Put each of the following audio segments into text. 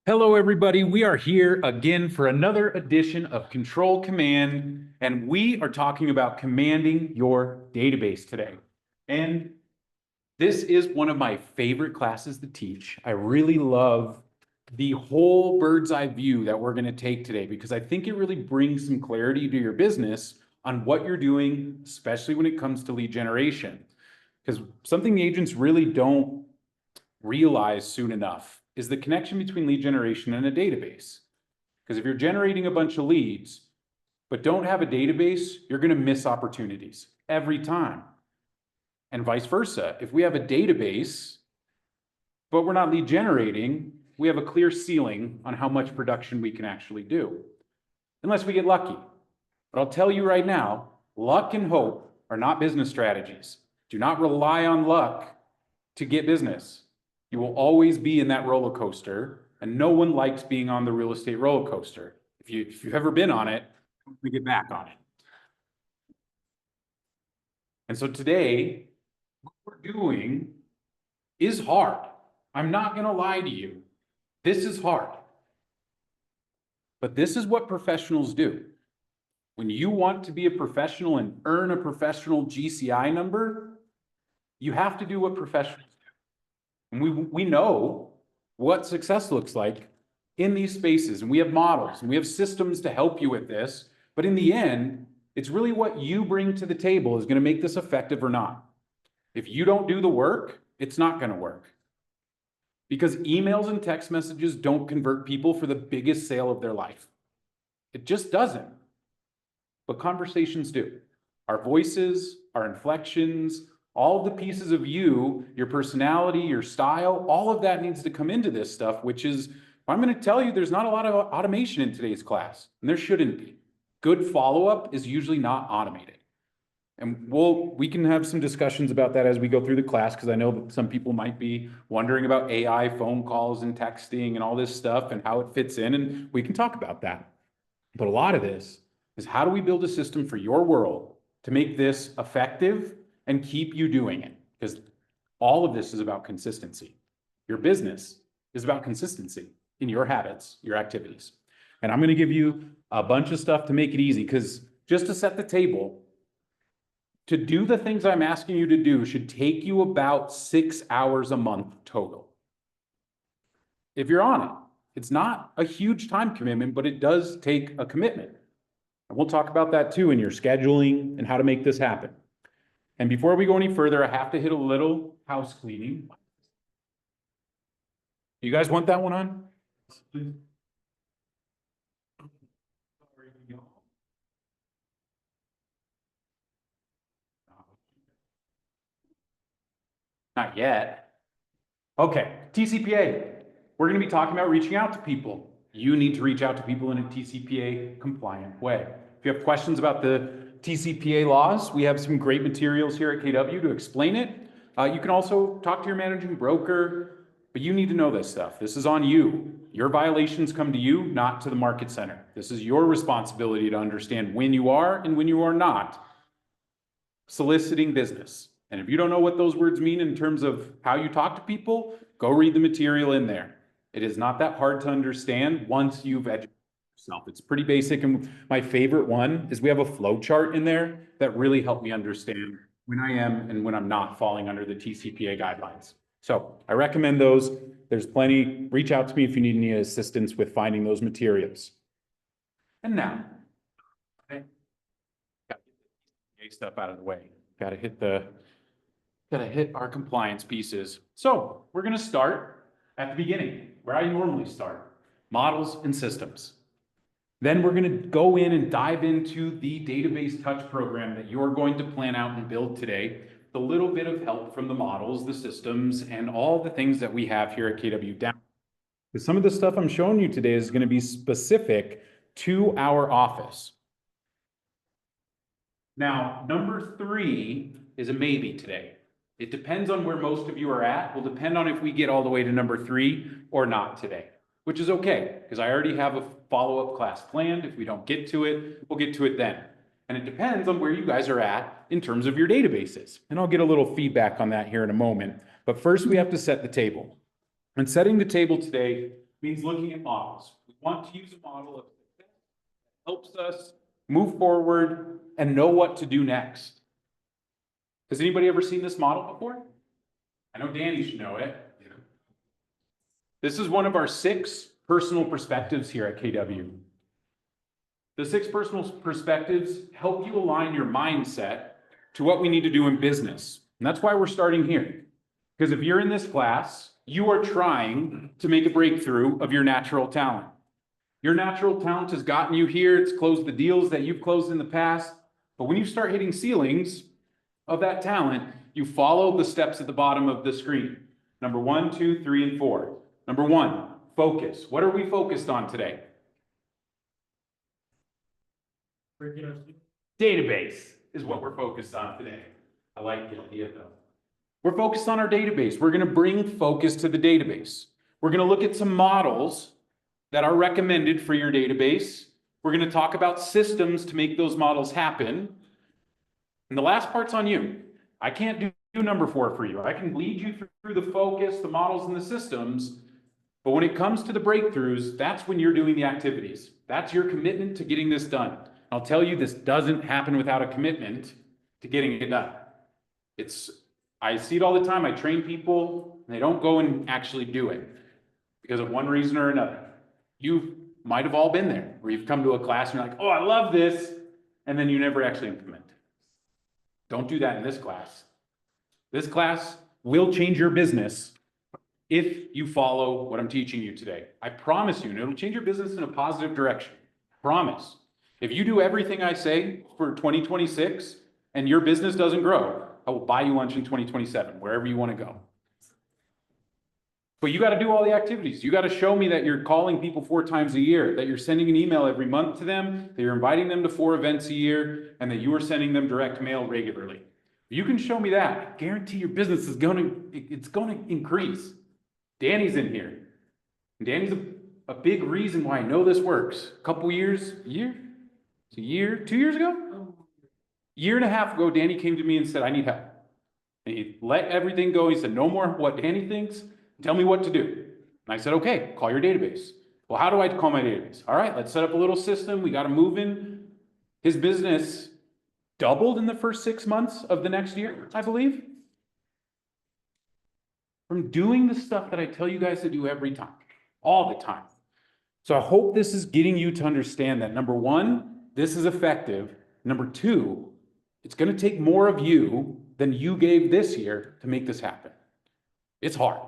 Hello, everybody. We are here again for another edition of Control Command, and we are talking about commanding your database today. And this is one of my favorite classes to teach. I really love the whole bird's eye view that we're going to take today because I think it really brings some clarity to your business on what you're doing, especially when it comes to lead generation. Because something the agents really don't realize soon enough is the connection between lead generation and a database. Because if you're generating a bunch of leads, but don't have a database, you're going to miss opportunities every time. And vice versa. If we have a database, but we're not lead generating, we have a clear ceiling on how much production we can actually do, unless we get lucky. But I'll tell you right now, luck and hope are not business strategies. Do not rely on luck to get business. You will always be in that roller coaster, and no one likes being on the real estate roller coaster. If you've ever been on it, we get back on it. And so today, what we're doing is hard. I'm not going to lie to you. This is hard. But this is what professionals do. When you want to be a professional and earn a professional GCI number, you have to do what professionals do. And we know what success looks like in these spaces, and we have models and we have systems to help you with this. But in the end, it's really what you bring to the table is going to make this effective or not. If you don't do the work, it's not going to work. Because emails and text messages don't convert people for the biggest sale of their life. It just doesn't. But conversations do. Our voices, our inflections, all of the pieces of you, your personality, your style, all of that needs to come into this stuff, which is, I'm going to tell you, there's not a lot of automation in today's class, and there shouldn't be. Good follow-up is usually not automated. And we can have some discussions about that as we go through the class, because I know that some people might be wondering about AI, phone calls, and texting, and all this stuff, and how it fits in, and we can talk about that. But a lot of this is how do we build a system for your world to make this effective and keep you doing it? Because all of this is about consistency. Your business is about consistency in your habits, your activities. And I'm going to give you a bunch of stuff to make it easy, because just to set the table, to do the things I'm asking you to do should take you about 6 hours a month total. If you're on it, it's not a huge time commitment, but it does take a commitment. And we'll talk about that too in your scheduling and how to make this happen. And before we go any further, I have to hit a little house cleaning. You guys want that one on? Please. Not yet. Okay, TCPA. We're going to be talking about reaching out to people. You need to reach out to people in a TCPA compliant way. If you have questions about the TCPA laws, we have some great materials here at KW to explain it. You can also talk to your managing broker, but you need to know this stuff. This is on you. Your violations come to you, not to the market center. This is your responsibility to understand when you are and when you are not soliciting business. And if you don't know what those words mean in terms of how you talk to people, go read the material in there. It is not that hard to understand once you've educated yourself. It's pretty basic. And my favorite one is we have a flow chart in there that really helped me understand when I am and when I'm not falling under the TCPA guidelines. So I recommend those. There's plenty. Reach out to me if you need any assistance with finding those materials. And now, okay, got to get the stuff out of the way. Got to hit our compliance pieces. So we're going to start at the beginning, where I normally start, models and systems. Then we're going to go in and dive into the database touch program that you're going to plan out and build today, with a little bit of help from the models, the systems, and all the things that we have here at KW Down. Because some of the stuff I'm showing you today is going to be specific to our office. Now, number 3 is a maybe today. It depends on where most of you are at. Will depend on if we get all the way to number 3 or not today, which is okay, because I already have a follow-up class planned. If we don't get to it, we'll get to it then. And it depends on where you guys are at in terms of your databases. And I'll get a little feedback on that here in a moment. But first, we have to set the table. And setting the table today, means looking at models. We want to use a model of success that helps us move forward and know what to do next. Has anybody ever seen this model before? I know Danny should know it. This is one of our 6 personal perspectives here at KW. The 6 personal perspectives help you align your mindset to what we need to do in business. And that's why we're starting here. Because if you're in this class, you are trying to make a breakthrough of your natural talent. Your natural talent has gotten you here. It's closed the deals that you've closed in the past. But when you start hitting ceilings of that talent, you follow the steps at the bottom of the screen. Number 1, 2, 3, and 4. Number 1, focus. What are we focused on today? Database is what we're focused on today. I like the idea though. We're focused on our database. We're going to bring focus to the database. We're going to look at some models that are recommended for your database. We're going to talk about systems to make those models happen. And the last part's on you. I can't do number 4 for you. I can lead you through the focus, the models, and the systems. But when it comes to the breakthroughs, that's when you're doing the activities. That's your commitment to getting this done. I'll tell you, this doesn't happen without a commitment to getting it done. I see it all the time. I train people, and they don't go and actually do it because of one reason or another. You might have all been there, where you've come to a class and you're like, oh, I love this, and then you never actually implement. Don't do that in this class. This class will change your business if you follow what I'm teaching you today. I promise you, and it'll change your business in a positive direction. Promise. If you do everything I say for 2026 and your business doesn't grow, I will buy you lunch in 2027, wherever you want to go. But you got to do all the activities. You got to show me that you're calling people 4 times a year, that you're sending an email every month to them, that you're inviting them to 4 events a year, and that you are sending them direct mail regularly. If you can show me that, I guarantee your business is going to increase. Danny's in here. And Danny's a big reason why I know this works. A couple years, a year, 2 years ago? Year and a half ago, Danny came to me and said, I need help. And he let everything go. He said, no more what Danny thinks. Tell me what to do. And I said, okay, call your database. Well, how do I call my database? All right, let's set up a little system. We got to move in. His business doubled in the first 6 months of the next year, I believe. From doing the stuff that I tell you guys to do every time, all the time. So I hope this is getting you to understand that, number 1, this is effective. Number 2, it's going to take more of you than you gave this year to make this happen. It's hard.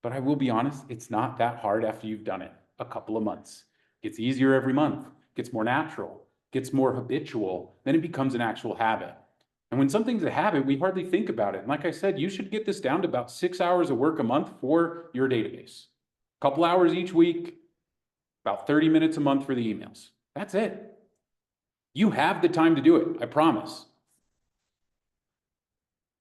But I will be honest, it's not that hard after you've done it a couple of months. It gets easier every month, gets more natural, gets more habitual, then it becomes an actual habit. And when something's a habit, we hardly think about it. And like I said, you should get this down to about 6 hours of work a month for your database. A couple hours each week, about 30 minutes a month for the emails. That's it. You have the time to do it, I promise.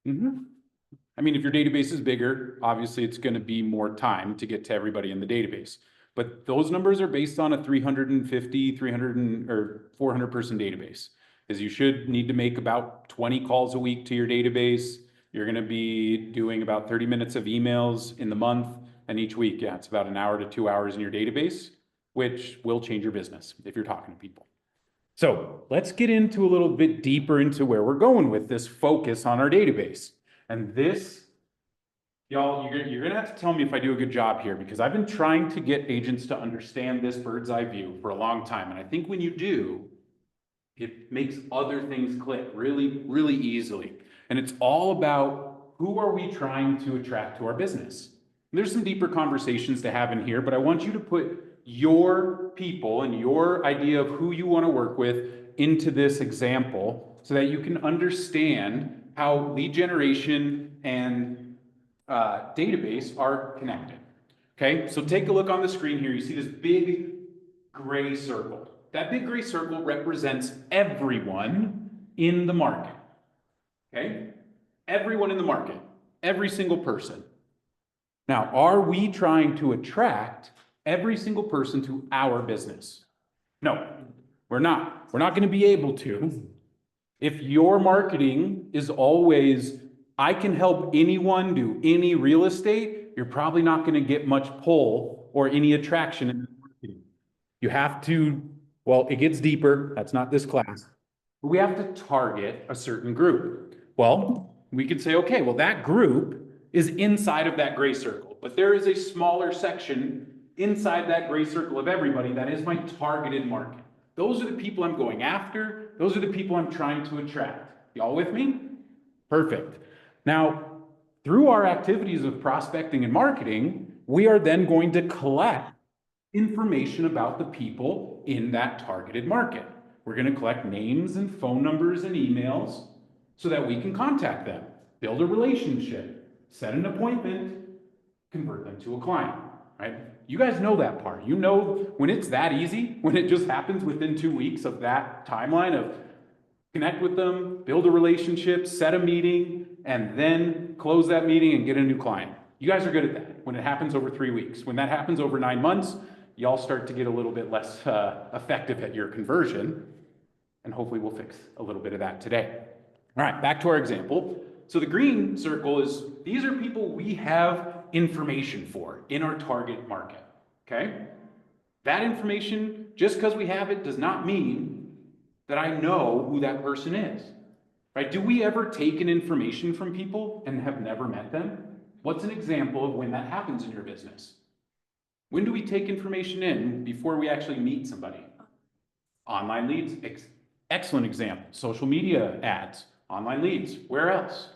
I mean, if your database is bigger, obviously it's going to be more time to get to everybody in the database. But those numbers are based on a 350, 300, or 400 person database. Is you should need to make about 20 calls a week to your database. You're going to be doing about 30 minutes of emails in the month, and each week, yeah, it's about 1 hour to 2 hours in your database, which will change your business if you're talking to people. So let's get into a little bit deeper into where we're going with this focus on our database. And this, y'all, you're going to have to tell me if I do a good job here, because I've been trying to get agents to understand this bird's eye view for a long time. And I think when you do, it makes other things click really, really easily. And it's all about, who are we trying to attract to our business? And there's some deeper conversations to have in here, but I want you to put your people and your idea of who you want to work with into this example so that you can understand how lead generation and database are connected. Okay, so take a look on the screen here. You see this big gray circle. That big gray circle represents everyone in the market. Okay, everyone in the market, every single person. Now, are we trying to attract every single person to our business? No, we're not. We're not going to be able to. If your marketing is always, I can help anyone do any real estate, you're probably not going to get much pull or any attraction in marketing. You have to, well, it gets deeper. That's not this class. But we have to target a certain group. Well, we could say, okay, well, that group is inside of that gray circle, but there is a smaller section inside that gray circle of everybody that is my targeted market. Those are the people I'm going after. Those are the people I'm trying to attract. Y'all with me? Perfect. Now, through our activities of prospecting and marketing, we are then going to collect information about the people in that targeted market. We're going to collect names and phone numbers and emails so that we can contact them, build a relationship, set an appointment, convert them to a client, right? You guys know that part. You know when it's that easy, when it just happens within 2 weeks of that timeline of connect with them, build a relationship, set a meeting, and then close that meeting and get a new client. You guys are good at that when it happens over 3 weeks. When that happens over 9 months, y'all start to get a little bit less effective at your conversion, and hopefully we'll fix a little bit of that today. All right, back to our example. So the green circle is, these are people we have information for in our target market, okay? That information, just because we have it, does not mean that I know who that person is, right? Do we ever take an information from people and have never met them? What's an example of when that happens in your business? When do we take information in before we actually meet somebody? Online leads, excellent example. Social media ads, online leads. Where else?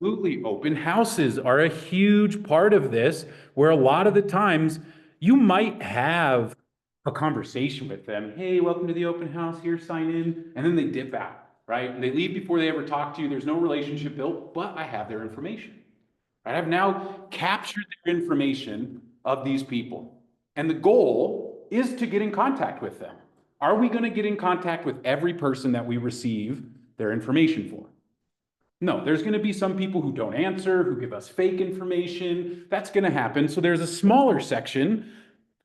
Absolutely. Open houses are a huge part of this, where a lot of the times you might have a conversation with them. Hey, welcome to the open house. Here, sign in. And then they dip out, right? And they leave before they ever talk to you. There's no relationship built, but I have their information. Right? I've now captured their information of these people. And the goal is to get in contact with them. Are we going to get in contact with every person that we receive their information for? No, there's going to be some people who don't answer, who give us fake information. That's going to happen. So there's a smaller section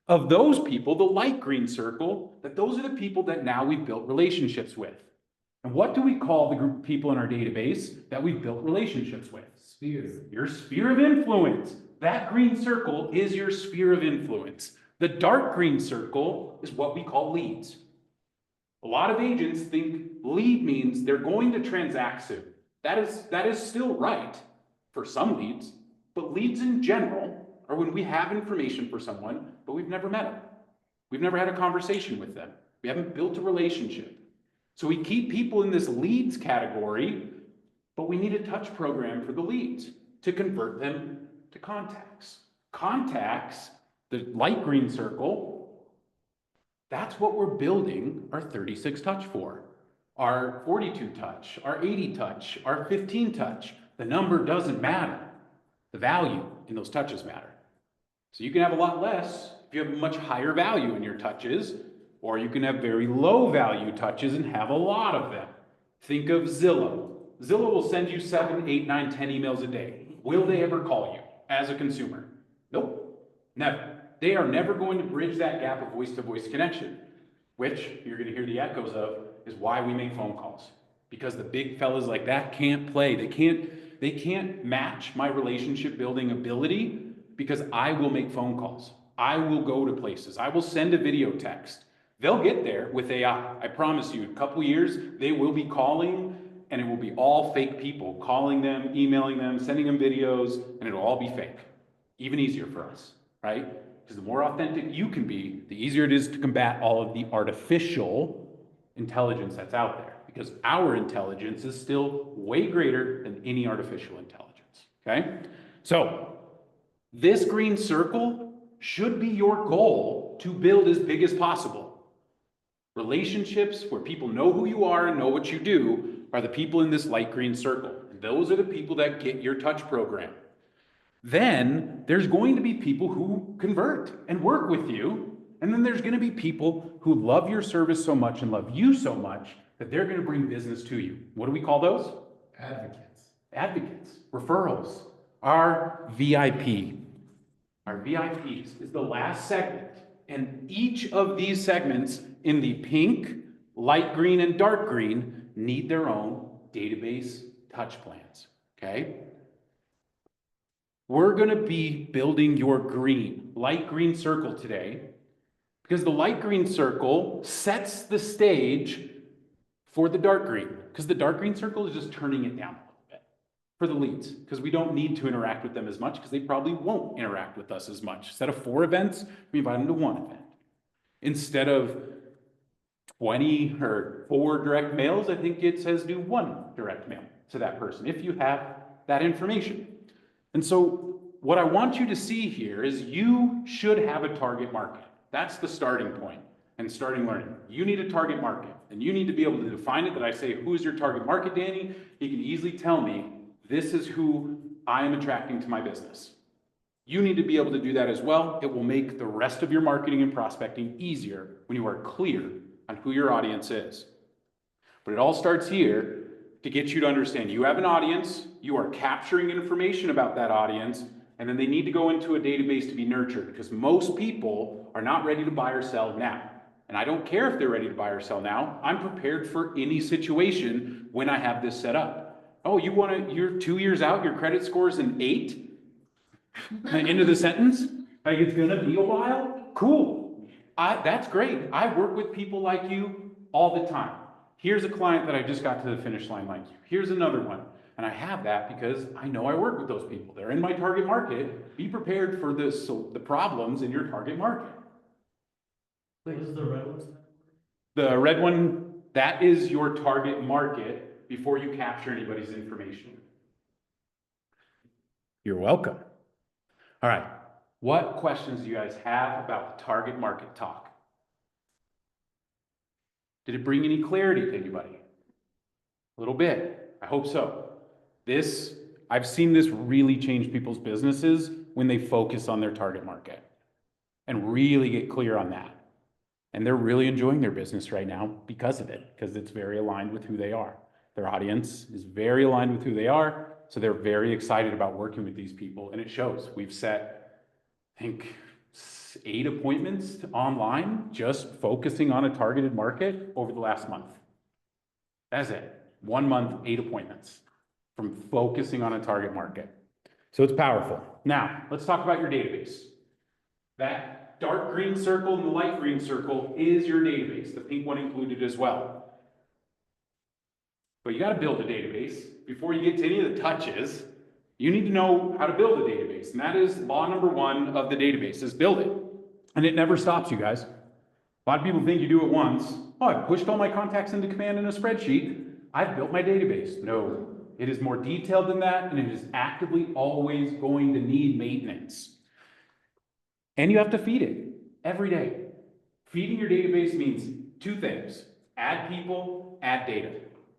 of those people, the light green circle, that those are the people that now we've built relationships with. And what do we call the group of people in our database that we've built relationships with? Sphere. Your sphere of influence. That green circle is your sphere of influence. The dark green circle is what we call leads. A lot of agents think lead means they're going to transact soon. That is still right for some leads, but leads in general are when we have information for someone, but we've never met them. We've never had a conversation with them. We haven't built a relationship. So we keep people in this leads category, but we need a touch program for the leads to convert them to contacts. Contacts, the light green circle, that's what we're building our 36 touch for. Our 42 touch, our 80 touch, our 15 touch. The number doesn't matter. The value in those touches matter. So you can have a lot less if you have a much higher value in your touches, or you can have very low value touches and have a lot of them. Think of Zillow. Zillow will send you 7, 8, 9, 10 emails a day. Will they ever call you as a consumer? Nope, never. They are never going to bridge that gap of voice-to-voice connection, which you're going to hear the echoes of, is why we make phone calls. Because the big fellas like that can't play. They can't match my relationship building ability, because I will make phone calls. I will go to places. I will send a video text. They'll get there with AI. I promise you, a couple years, they will be calling, and it will be all fake people calling them, emailing them, sending them videos, and it'll all be fake. Even easier for us, right? Because the more authentic you can be, the easier it is to combat all of the artificial intelligence that's out there. Because our intelligence is still way greater than any artificial intelligence, okay? So, this green circle should be your goal to build as big as possible. Relationships where people know who you are and know what you do are the people in this light green circle. And those are the people that get your touch program. Then there's going to be people who convert and work with you. And then there's going to be people who love your service so much and love you so much that they're going to bring business to you. What do we call those? Advocates. Advocates, referrals. Our VIP. Our VIPs is the last segment. And each of these segments in the pink, light green, and dark green need their own database touch plans, okay? We're going to be building your green, light green circle today, because the light green circle sets the stage for the dark green, because the dark green circle is just turning it down a little bit for the leads, because we don't need to interact with them as much, because they probably won't interact with us as much. Instead of 4 events, we invite them to 1 event. Instead of 20 or 4 direct mails, I think it says do 1 direct mail to that person, if you have that information. And so what I want you to see here is you should have a target market. That's the starting point and starting learning. You need a target market, and you need to be able to define it. That I say, who is your target market, Danny? You can easily tell me, this is who I am attracting to my business. You need to be able to do that as well. It will make the rest of your marketing and prospecting easier when you are clear on who your audience is. But it all starts here to get you to understand you have an audience, you are capturing information about that audience, and then they need to go into a database to be nurtured, because most people are not ready to buy or sell now. And I don't care if they're ready to buy or sell now. I'm prepared for any situation when I have this set up. Oh, you're 2 years out, your credit score is an 8? End of the sentence? Like, it's gonna be a while? Cool. That's great. I work with people like you all the time. Here's a client that I just got to the finish line like you. Here's another one. And I have that because I know I work with those people. They're in my target market. Be prepared for this, so the problems in your target market. What is the red one? The red one, that is your target market before you capture anybody's information. You're welcome. All right. What questions do you guys have about the target market talk? Did it bring any clarity to anybody? A little bit. I hope so. I've seen this really change people's businesses when they focus on their target market and really get clear on that. And they're really enjoying their business right now because of it, because it's very aligned with who they are. Their audience is very aligned with who they are, so they're very excited about working with these people, and it shows. We've set, I think, 8 appointments online, just focusing on a targeted market over the last month. That's it. 1 month, 8 appointments from focusing on a target market. So it's powerful. Now, let's talk about your database. That dark green circle and the light green circle is your database, the pink one included as well. But you got to build a database. Before you get to any of the touches, you need to know how to build a database. And that is law number 1 of the database, is build it. And it never stops, you guys. A lot of people think you do it once. Oh, I pushed all my contacts into command in a spreadsheet. I've built my database. No, it is more detailed than that, and it is actively always going to need maintenance. And you have to feed it every day. Feeding your database means 2 things. Add people, add data.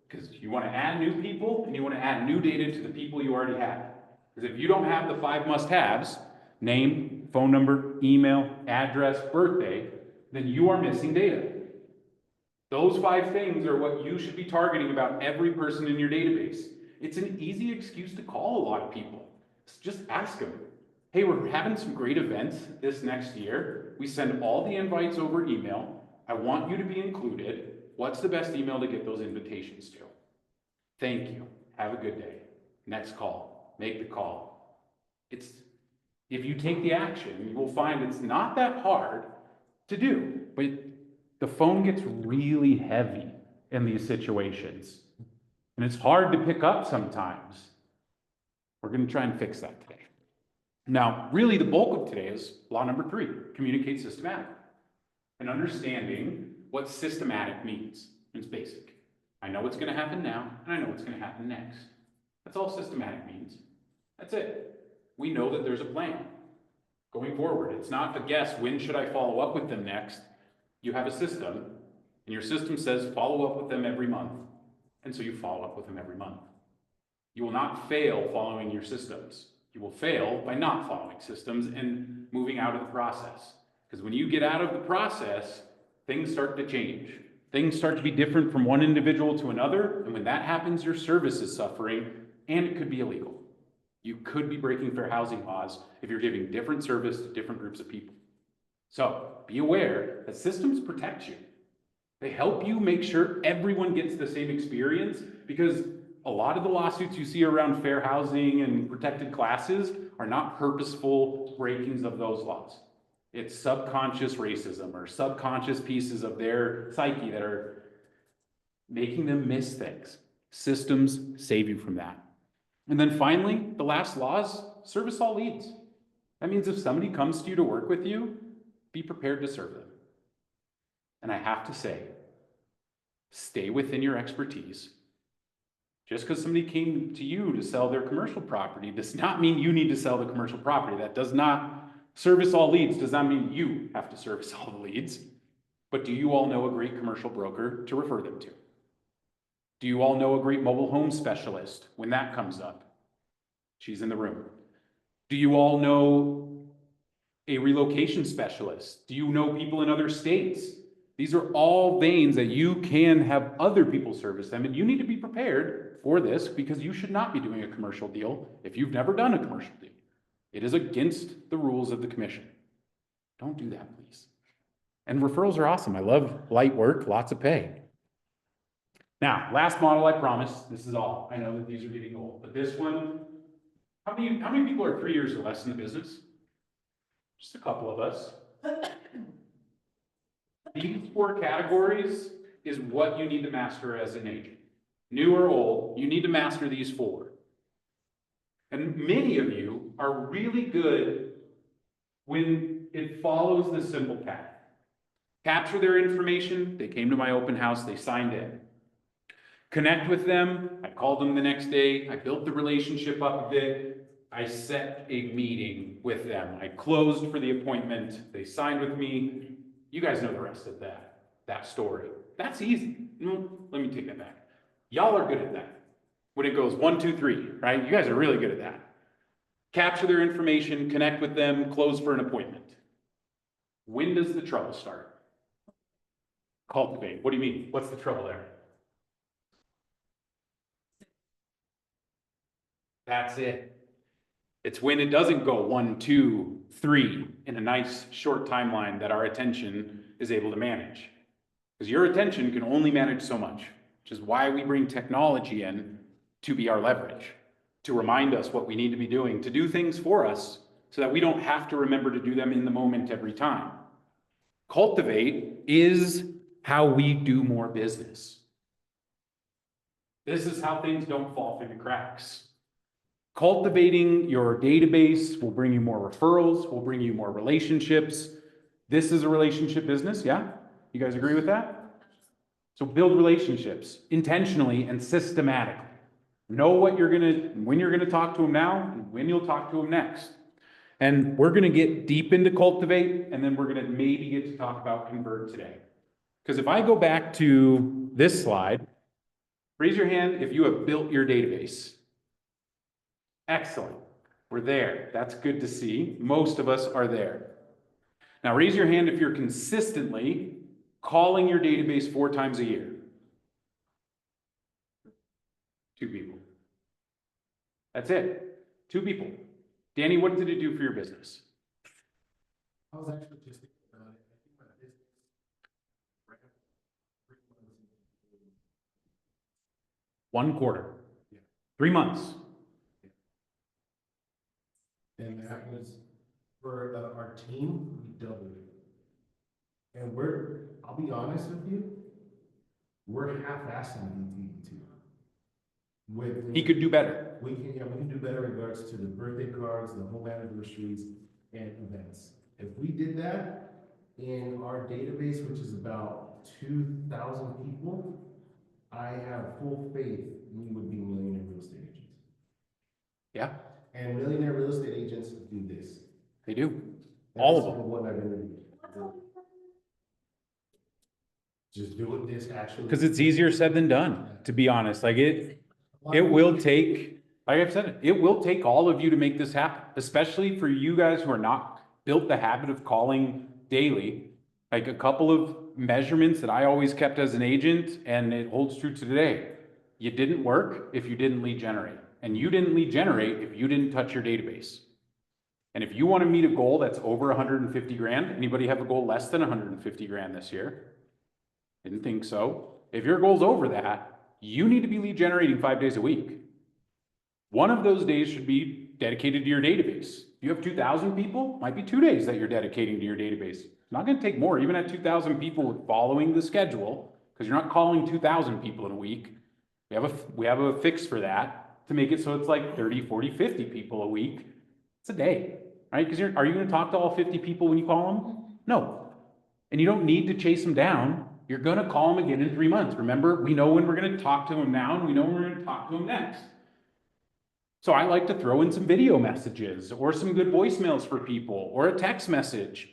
Because you want to add new people and you want to add new data to the people you already have. Because if you don't have the 5 must-haves, name, phone number, email, address, birthday, then you are missing data. Those 5 things are what you should be targeting about every person in your database. It's an easy excuse to call a lot of people. Just ask them, hey, we're having some great events this next year. We send all the invites over email. I want you to be included. What's the best email to get those invitations to? Thank you. Have a good day. Next call. Make the call. If you take the action, you will find it's not that hard to do, but the phone gets really heavy in these situations. And it's hard to pick up sometimes. We're going to try and fix that today. Now, really the bulk of today is law number 3, communicate systematically. And understanding what systematic means. It's basic. I know what's going to happen now, and I know what's going to happen next. That's all systematic means. That's it. We know that there's a plan going forward. It's not a guess, when should I follow up with them next? You have a system, and your system says follow up with them every month. And so you follow up with them every month. You will not fail following your systems. You will fail by not following systems and moving out of the process. Because when you get out of the process, things start to change. Things start to be different from one individual to another, and when that happens, your service is suffering, and it could be illegal. You could be breaking fair housing laws if you're giving different service to different groups of people. So be aware that systems protect you. They help you make sure everyone gets the same experience, because a lot of the lawsuits you see around fair housing and protected classes are not purposeful breakings of those laws. It's subconscious racism or subconscious pieces of their psyche that are making them miss things. Systems save you from that. And then finally, the last law is service all leads. That means if somebody comes to you to work with you, be prepared to serve them. And I have to say, stay within your expertise. Just because somebody came to you to sell their commercial property does not mean you need to sell the commercial property. That does not service all leads, does not mean you have to service all the leads. But do you all know a great commercial broker to refer them to? Do you all know a great mobile home specialist when that comes up? She's in the room. Do you all know a relocation specialist? Do you know people in other states? These are all veins that you can have other people service them, and you need to be prepared for this because you should not be doing a commercial deal if you've never done a commercial deal. It is against the rules of the commission. Don't do that, please. And referrals are awesome. I love light work, lots of pay. Now, last model, I promise. This is all. I know that these are getting old, but this one, how many people are 3 years or less in the business? Just a couple of us. These 4 categories is what you need to master as an agent. New or old, you need to master these 4. And many of you are really good when it follows this simple path. Capture their information, they came to my open house, they signed in. Connect with them, I called them the next day, I built the relationship up a bit, I set a meeting with them, I closed for the appointment, they signed with me. You guys know the rest of that story. That's easy. No, let me take that back. Y'all are good at that. When it goes 1, 2, 3, right? You guys are really good at that. Capture their information, connect with them, close for an appointment. When does the trouble start? Cultivate. What do you mean? What's the trouble there? That's it. It's when it doesn't go 1, 2, 3 in a nice short timeline that our attention is able to manage. Because your attention can only manage so much, which is why we bring technology in to be our leverage, to remind us what we need to be doing, to do things for us so that we don't have to remember to do them in the moment every time. Cultivate is how we do more business. This is how things don't fall through the cracks. Cultivating your database will bring you more referrals, will bring you more relationships. This is a relationship business, yeah? You guys agree with that? So build relationships intentionally and systematically. Know when you're gonna talk to them now and when you'll talk to them next. And we're gonna get deep into Cultivate, and then we're gonna maybe get to talk about Convert today. Because if I go back to this slide, raise your hand if you have built your database. Excellent. We're there. That's good to see. Most of us are there. Now raise your hand if you're consistently calling your database 4 times a year. 2 people. That's it. 2 people. Danny, what did it do for your business? I was actually just thinking about it. I think my business ran 3 months. 1 quarter. Yeah. 3 months. And that was for our team, we doubled it. And I'll be honest with you, we're half-assing DTE too. He could do better. We can do better in regards to the birthday cards, the home anniversaries, and events. If we did that in our database, which is about 2,000 people, I have full faith we would be millionaire real estate agents. Yeah, And millionaire real estate agents do this. they do. All of them. That's what I've interviewed. Just do it this actually. Because it's easier said than done, to be honest. Like it will take, like I've said, it will take all of you to make this happen, especially for you guys who are not built the habit of calling daily. Like a couple of measurements that I always kept as an agent, and it holds true to today. You didn't work if you didn't lead generate, and you didn't lead generate if you didn't touch your database. And if you want to meet a goal that's over 150 grand, anybody have a goal less than 150 grand this year? Didn't think so. If your goal's over that, you need to be lead generating 5 days a week. One of those days should be dedicated to your database. If you have 2,000 people, might be 2 days that you're dedicating to your database. It's not gonna take more, even at 2,000 people following the schedule, because you're not calling 2,000 people in a week. We have a fix for that to make it so it's like 30, 40, 50 people a week. It's a day, right? Because are you gonna talk to all 50 people when you call them? No. And you don't need to chase them down. You're gonna call them again in 3 months. Remember, we know when we're gonna talk to them now, and we know when we're gonna talk to them next. So I like to throw in some video messages or some good voicemails for people or a text message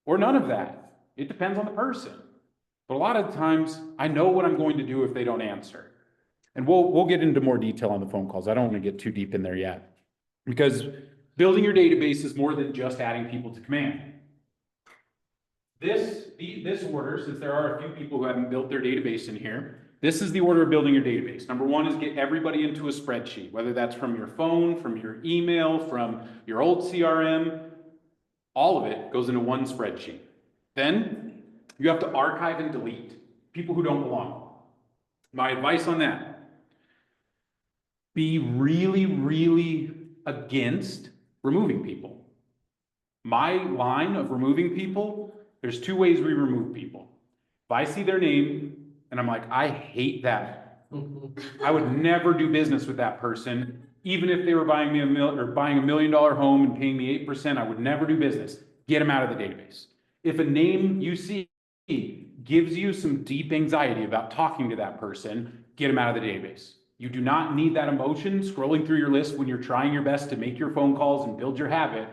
or none of that. It depends on the person. But a lot of times I know what I'm going to do if they don't answer. And we'll get into more detail on the phone calls. I don't want to get too deep in there yet. Because building your database is more than just adding people to command. This order, since there are a few people who haven't built their database in here, this is the order of building your database. Number one is get everybody into a spreadsheet, whether that's from your phone, from your email, from your old CRM, all of it goes into one spreadsheet. Then you have to archive and delete people who don't belong. My advice on that, be really, really against removing people. My line of removing people, there's 2 ways we remove people. If I see their name and I'm like, I hate that, I would never do business with that person, even if they were buying me buying $1 million home and paying me 8%, I would never do business. Get them out of the database. If a name you see gives you some deep anxiety about talking to that person, get them out of the database. You do not need that emotion scrolling through your list when you're trying your best to make your phone calls and build your habit.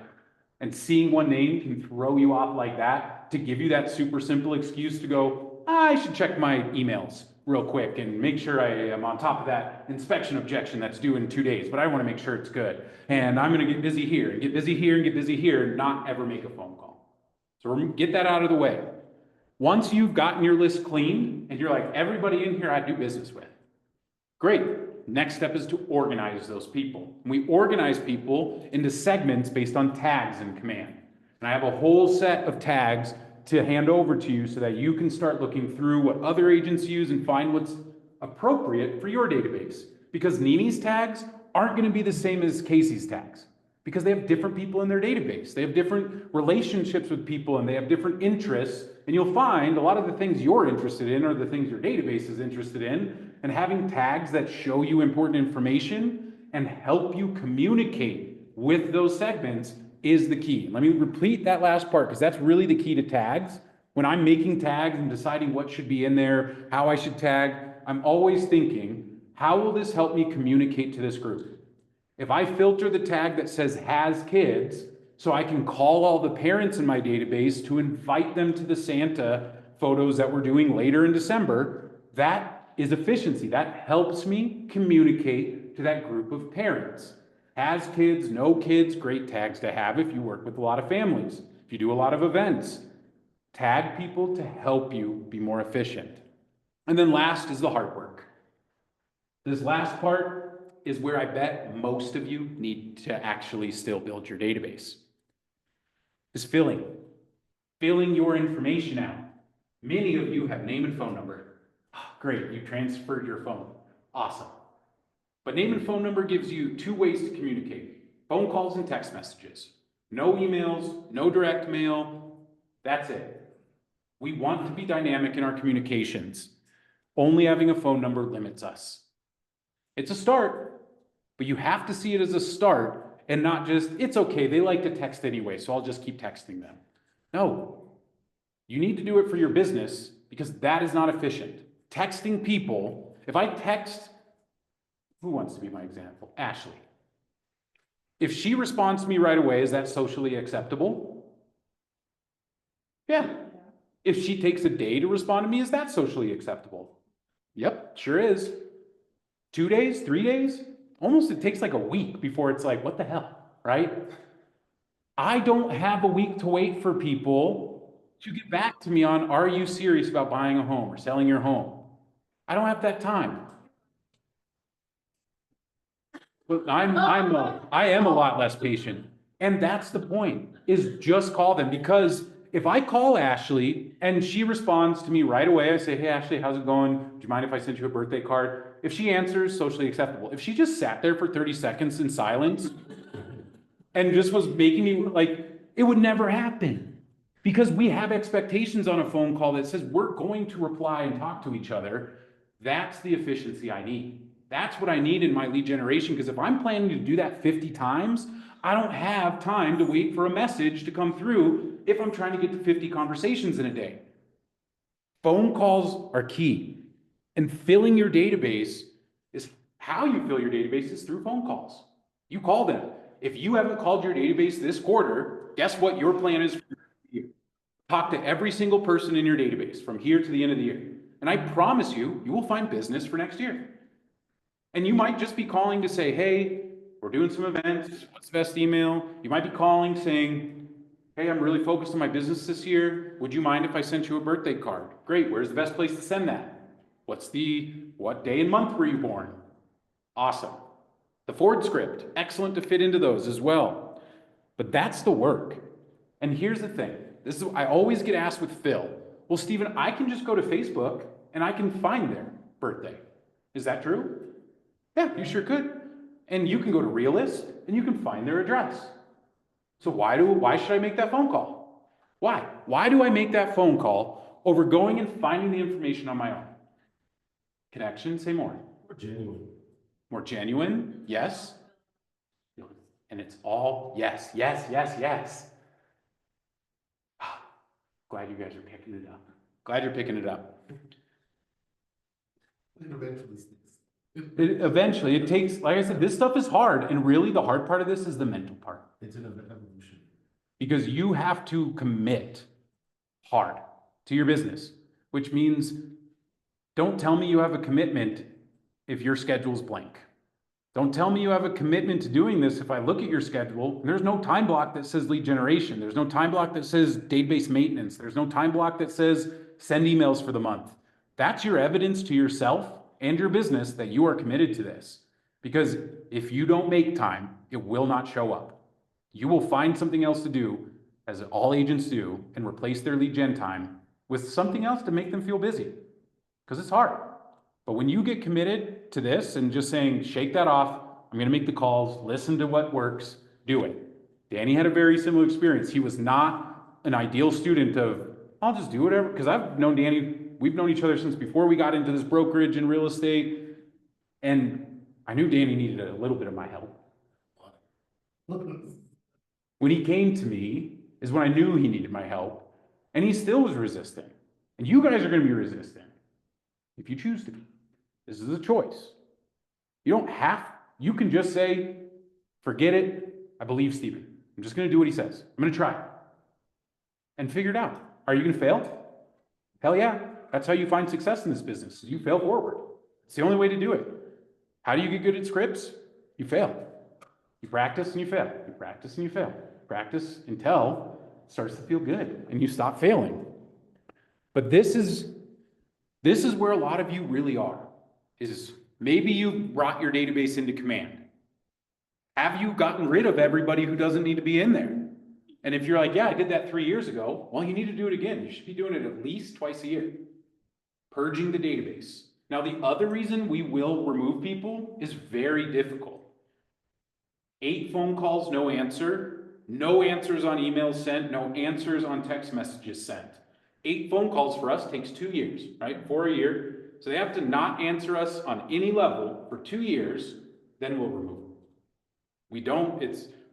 And seeing one name can throw you off like that to give you that super simple excuse to go, I should check my emails real quick and make sure I am on top of that inspection objection that's due in 2 days, but I want to make sure it's good. And I'm going to get busy here and get busy here and get busy here and not ever make a phone call. So get that out of the way. Once you've gotten your list clean and you're like, everybody in here I do business with, great. Next step is to organize those people. We organize people into segments based on tags in command. And I have a whole set of tags to hand over to you so that you can start looking through what other agents use and find what's appropriate for your database. Because Nini's tags aren't going to be the same as Casey's tags because they have different people in their database. They have different relationships with people and they have different interests. And you'll find a lot of the things you're interested in are the things your database is interested in. And having tags that show you important information and help you communicate with those segments is the key. Let me repeat that last part because that's really the key to tags. When I'm making tags and deciding what should be in there, how I should tag, I'm always thinking, how will this help me communicate to this group? If I filter the tag that says has kids, so I can call all the parents in my database to invite them to the Santa photos that we're doing later in December, that is efficiency. That helps me communicate to that group of parents. Has kids, no kids, great tags to have if you work with a lot of families. If you do a lot of events, tag people to help you be more efficient. And then last is the hard work. This last part is where I bet most of you need to actually still build your database. Is filling your information out. Many of you have name and phone number. Oh, great, you transferred your phone. Awesome. But name and phone number gives you 2 ways to communicate. Phone calls and text messages. No emails, no direct mail. That's it. We want to be dynamic in our communications. Only having a phone number limits us. It's a start, but you have to see it as a start and not just, it's okay, they like to text anyway, so I'll just keep texting them. No, you need to do it for your business because that is not efficient. Texting people, if I text, who wants to be my example? Ashley. If she responds to me right away, is that socially acceptable? Yeah. If she takes a day to respond to me, is that socially acceptable? Yep, sure is. 2 days, 3 days? Almost it takes like a week before it's like, what the hell, right? I don't have a week to wait for people to get back to me on, are you serious about buying a home or selling your home? I don't have that time. But I am a lot less patient. And that's the point, is just call them because if I call Ashley and she responds to me right away, I say, hey, Ashley, how's it going? Do you mind if I sent you a birthday card? If she answers, socially acceptable. If she just sat there for 30 seconds in silence and just was making me like, it would never happen. Because we have expectations on a phone call that says we're going to reply and talk to each other. That's the efficiency I need. That's what I need in my lead generation, because if I'm planning to do that 50 times, I don't have time to wait for a message to come through if I'm trying to get to 50 conversations in a day. Phone calls are key. And filling your database is how you fill your database is through phone calls. You call them. If you haven't called your database this quarter, guess what your plan is for the year? Talk to every single person in your database from here to the end of the year. And I promise you, you will find business for next year. And you might just be calling to say, hey, we're doing some events. What's the best email? You might be calling saying, hey, I'm really focused on my business this year. Would you mind if I sent you a birthday card? Great. Where's the best place to send that? What day and month were you born? Awesome. The Ford script, excellent to fit into those as well. But that's the work. And here's the thing. I always get asked with Phil, well, Stephen, I can just go to Facebook and I can find their birthday. Is that true? Yeah, you sure could. And you can go to Realist and you can find their address. So why should I make that phone call? Why? Why do I make that phone call over going and finding the information on my own? Connection, say more. More genuine. More genuine, yes. And it's all yes, yes, yes, yes. Glad you guys are picking it up. Glad you're picking it up. It eventually sticks. Eventually, it takes, like I said, this stuff is hard. And really the hard part of this is the mental part. It's an evolution. Because you have to commit hard to your business, which means don't tell me you have a commitment if your schedule's blank. Don't tell me you have a commitment to doing this if I look at your schedule and there's no time block that says lead generation. There's no time block that says database maintenance. There's no time block that says send emails for the month. That's your evidence to yourself and your business that you are committed to this. Because if you don't make time, it will not show up. You will find something else to do, as all agents do, and replace their lead gen time with something else to make them feel busy. Because it's hard. But when you get committed to this and just saying, shake that off, I'm going to make the calls, listen to what works, do it. Danny had a very similar experience. He was not an ideal student of, I'll just do whatever, because I've known Danny, we've known each other since before we got into this brokerage and real estate. And I knew Danny needed a little bit of my help. When he came to me is when I knew he needed my help. And he still was resisting. And you guys are going to be resisting if you choose to be. This is a choice. You don't have, you can just say, forget it. I believe Stephen. I'm just going to do what he says. I'm going to try and figure it out. Are you going to fail? Hell yeah. That's how you find success in this business. You fail forward. It's the only way to do it. How do you get good at scripts? You fail. You practice and you fail. You practice and you fail. Practice until it starts to feel good and you stop failing. But this is where a lot of you really are. Is maybe you brought your database into command. Have you gotten rid of everybody who doesn't need to be in there? And if you're like, yeah, I did that 3 years ago, well, you need to do it again. You should be doing it at least twice a year. Purging the database. Now, the other reason we will remove people is very difficult. 8 phone calls, no answer. No answers on emails sent. No answers on text messages sent. 8 phone calls for us takes 2 years, right? For a year. So they have to not answer us on any level for 2 years, then we'll remove them.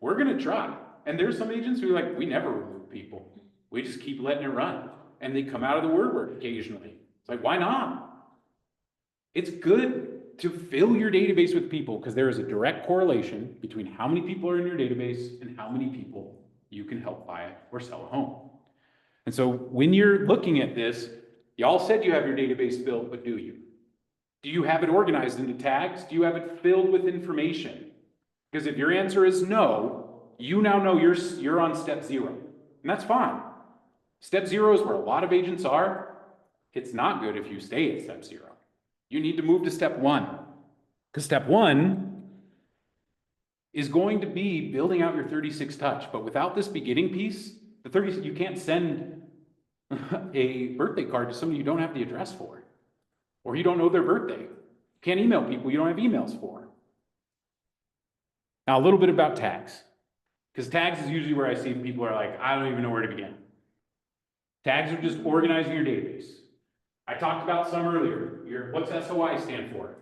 We're going to try. And there's some agents who are like, we never remove people. We just keep letting it run. And they come out of the word occasionally. It's like, why not? It's good to fill your database with people because there is a direct correlation between how many people are in your database and how many people you can help buy or sell a home. And so when you're looking at this, y'all said you have your database filled, but do you? Do you have it organized into tags? Do you have it filled with information? Because if your answer is no, you now know you're on step 0. And that's fine. Step 0 is where a lot of agents are. It's not good if you stay at step 0. You need to move to step 1. Because step 1 is going to be building out your 36 touch. But without this beginning piece, You can't send a birthday card to somebody you don't have the address for, or you don't know their birthday. You can't email people you don't have emails for. Now, a little bit about tags, because tags is usually where I see people are like, I don't even know where to begin. Tags are just organizing your database. I talked about some earlier. What's SOI stand for?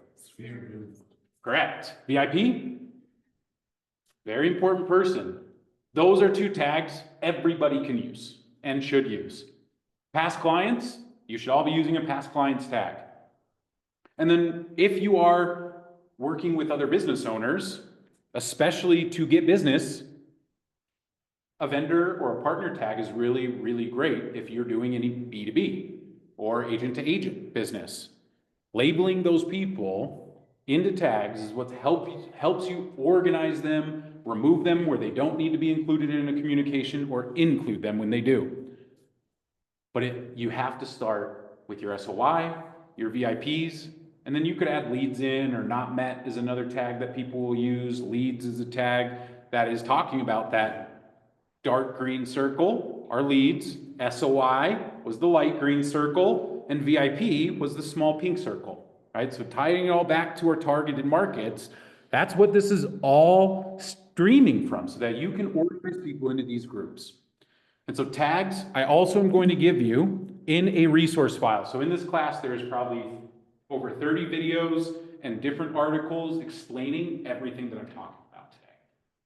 Correct. VIP? Very important person. Those are two tags everybody can use and should use. Past clients, you should all be using a past clients tag. And then if you are working with other business owners, especially to get business, a vendor or a partner tag is really, really great if you're doing any B2B or agent to agent business. Labeling those people into tags is what helps you organize them, remove them where they don't need to be included in a communication, or include them when they do. But you have to start with your SOI, your VIPs, and then you could add leads in, or not met is another tag that people will use. Leads is a tag that is talking about that dark green circle, our leads. SOI was the light green circle, and VIP was the small pink circle, right? So tying it all back to our targeted markets, that's what this is all streaming from, so that you can organize people into these groups. And so tags, I also am going to give you in a resource file. So in this class, there's probably over 30 videos and different articles explaining everything that I'm talking about today.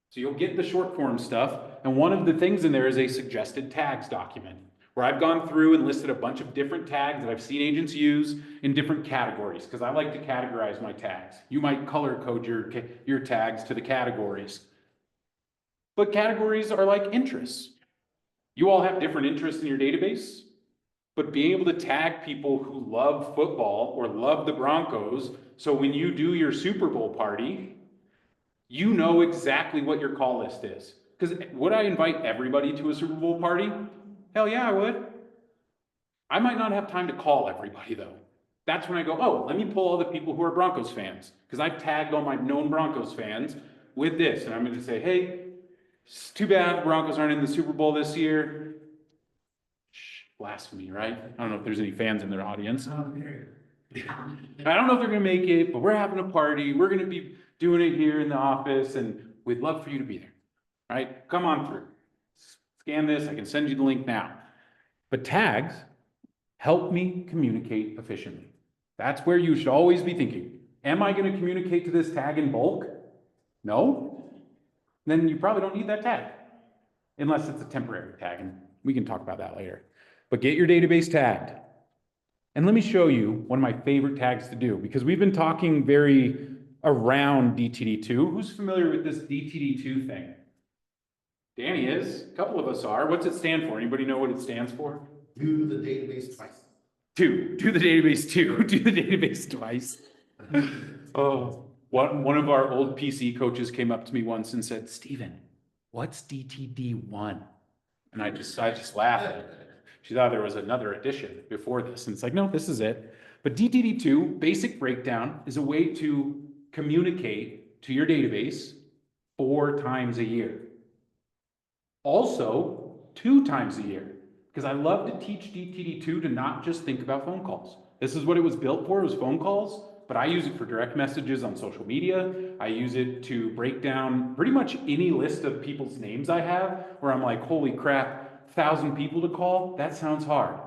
So you'll get the short form stuff, and one of the things in there is a suggested tags document, where I've gone through and listed a bunch of different tags that I've seen agents use in different categories, because I like to categorize my tags. You might color code your tags to the categories. But categories are like interests. You all have different interests in your database, but being able to tag people who love football or love the Broncos, so when you do your Super Bowl party, you know exactly what your call list is. Because would I invite everybody to a Super Bowl party? Hell yeah, I would. I might not have time to call everybody though. That's when I go, oh, let me pull all the people who are Broncos fans, because I've tagged all my known Broncos fans with this, and I'm going to say, hey, it's too bad the Broncos aren't in the Super Bowl this year. Shh, blasphemy, right? I don't know if there's any fans in their audience. I don't know if they're going to make it, but we're having a party. We're going to be doing it here in the office, and we'd love for you to be there, right? Come on through. Scan this. I can send you the link now. But tags help me communicate efficiently. That's where you should always be thinking. Am I going to communicate to this tag in bulk? No. Then you probably don't need that tag, unless it's a temporary tag, and we can talk about that later. But get your database tagged. And let me show you one of my favorite tags to do, because we've been talking very around DTD2. Who's familiar with this DTD2 thing? Danny is. A couple of us are. What's it stand for? Anybody know what it stands for? Do the database twice. Do the database two. Do the database twice. Oh. One of our old PC coaches came up to me once and said, Steven, what's DTD1? And I just laughed. She thought there was another edition before this. And it's like, no, this is it. But DTD2, basic breakdown, is a way to communicate to your database 4 times a year. Also, 2 times a year. Because I love to teach DTD2 to not just think about phone calls. This is what it was built for, was phone calls. But I use it for direct messages on social media. I use it to break down pretty much any list of people's names I have, where I'm like, holy crap, 1,000 people to call? That sounds hard.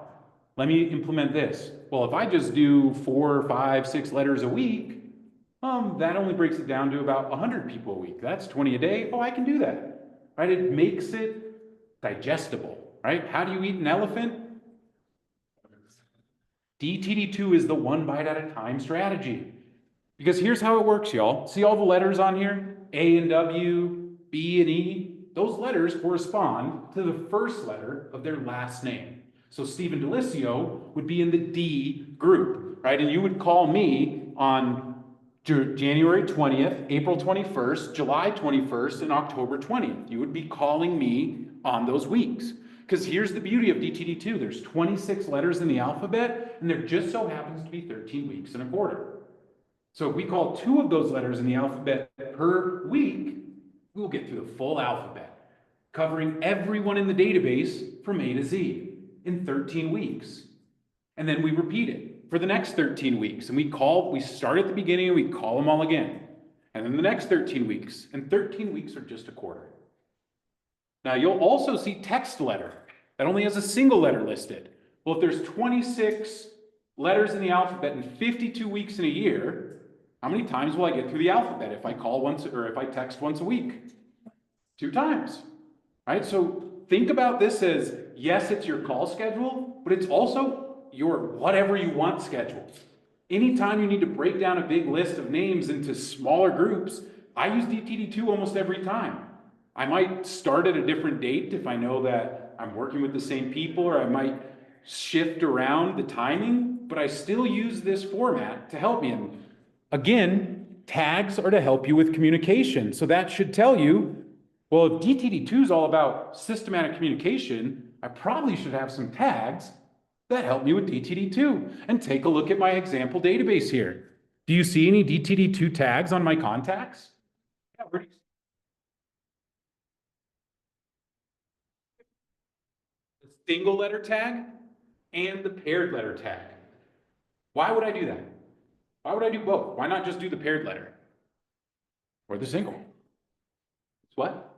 Let me implement this. Well, if I just do 4, 5, 6 letters a week, that only breaks it down to about 100 people a week. That's 20 a day. Oh, I can do that, right? It makes it digestible, right? How do you eat an elephant? DTD2 is the 1 bite at a time strategy. Because here's how it works, y'all. See all the letters on here? A and W, B and E? Those letters correspond to the first letter of their last name. So Steven Delisio would be in the D group, right? And you would call me on January 20th, April 21st, July 21st, and October 20th. You would be calling me on those weeks. Because here's the beauty of DTD2. There's 26 letters in the alphabet, and there just so happens to be 13 weeks in a quarter. So if we call 2 of those letters in the alphabet per week, we'll get through the full alphabet. covering everyone in the database from A to Z in 13 weeks. And then we repeat it for the next 13 weeks. And we start at the beginning and we call them all again. And then the next 13 weeks, and 13 weeks are just a quarter. Now you'll also see text letter that only has a single letter listed. Well, if there's 26 letters in the alphabet in 52 weeks in a year, how many times will I get through the alphabet if I call once or if I text once a week? 2 times, right? So think about this as, yes, it's your call schedule, but it's also your whatever you want schedule. Anytime you need to break down a big list of names into smaller groups, I use DTD2 almost every time. I might start at a different date if I know that I'm working with the same people, or I might shift around the timing, but I still use this format to help me. And again, tags are to help you with communication. So that should tell you, well, if DTD2 is all about systematic communication, I probably should have some tags that help me with DTD2. And take a look at my example database here. Do you see any DTD2 tags on my contacts? Yeah, where do you see? The single letter tag and the paired letter tag. Why would I do that? Why would I do both? Why not just do the paired letter? Or the single? It's what?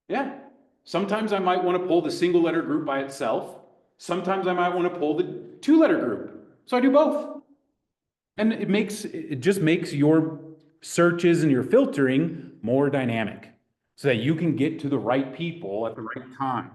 Yeah. Sometimes I might want to pull the single letter group by itself. Sometimes I might want to pull the 2-letter group. So I do both. And it just makes your searches and your filtering more dynamic so that you can get to the right people at the right time.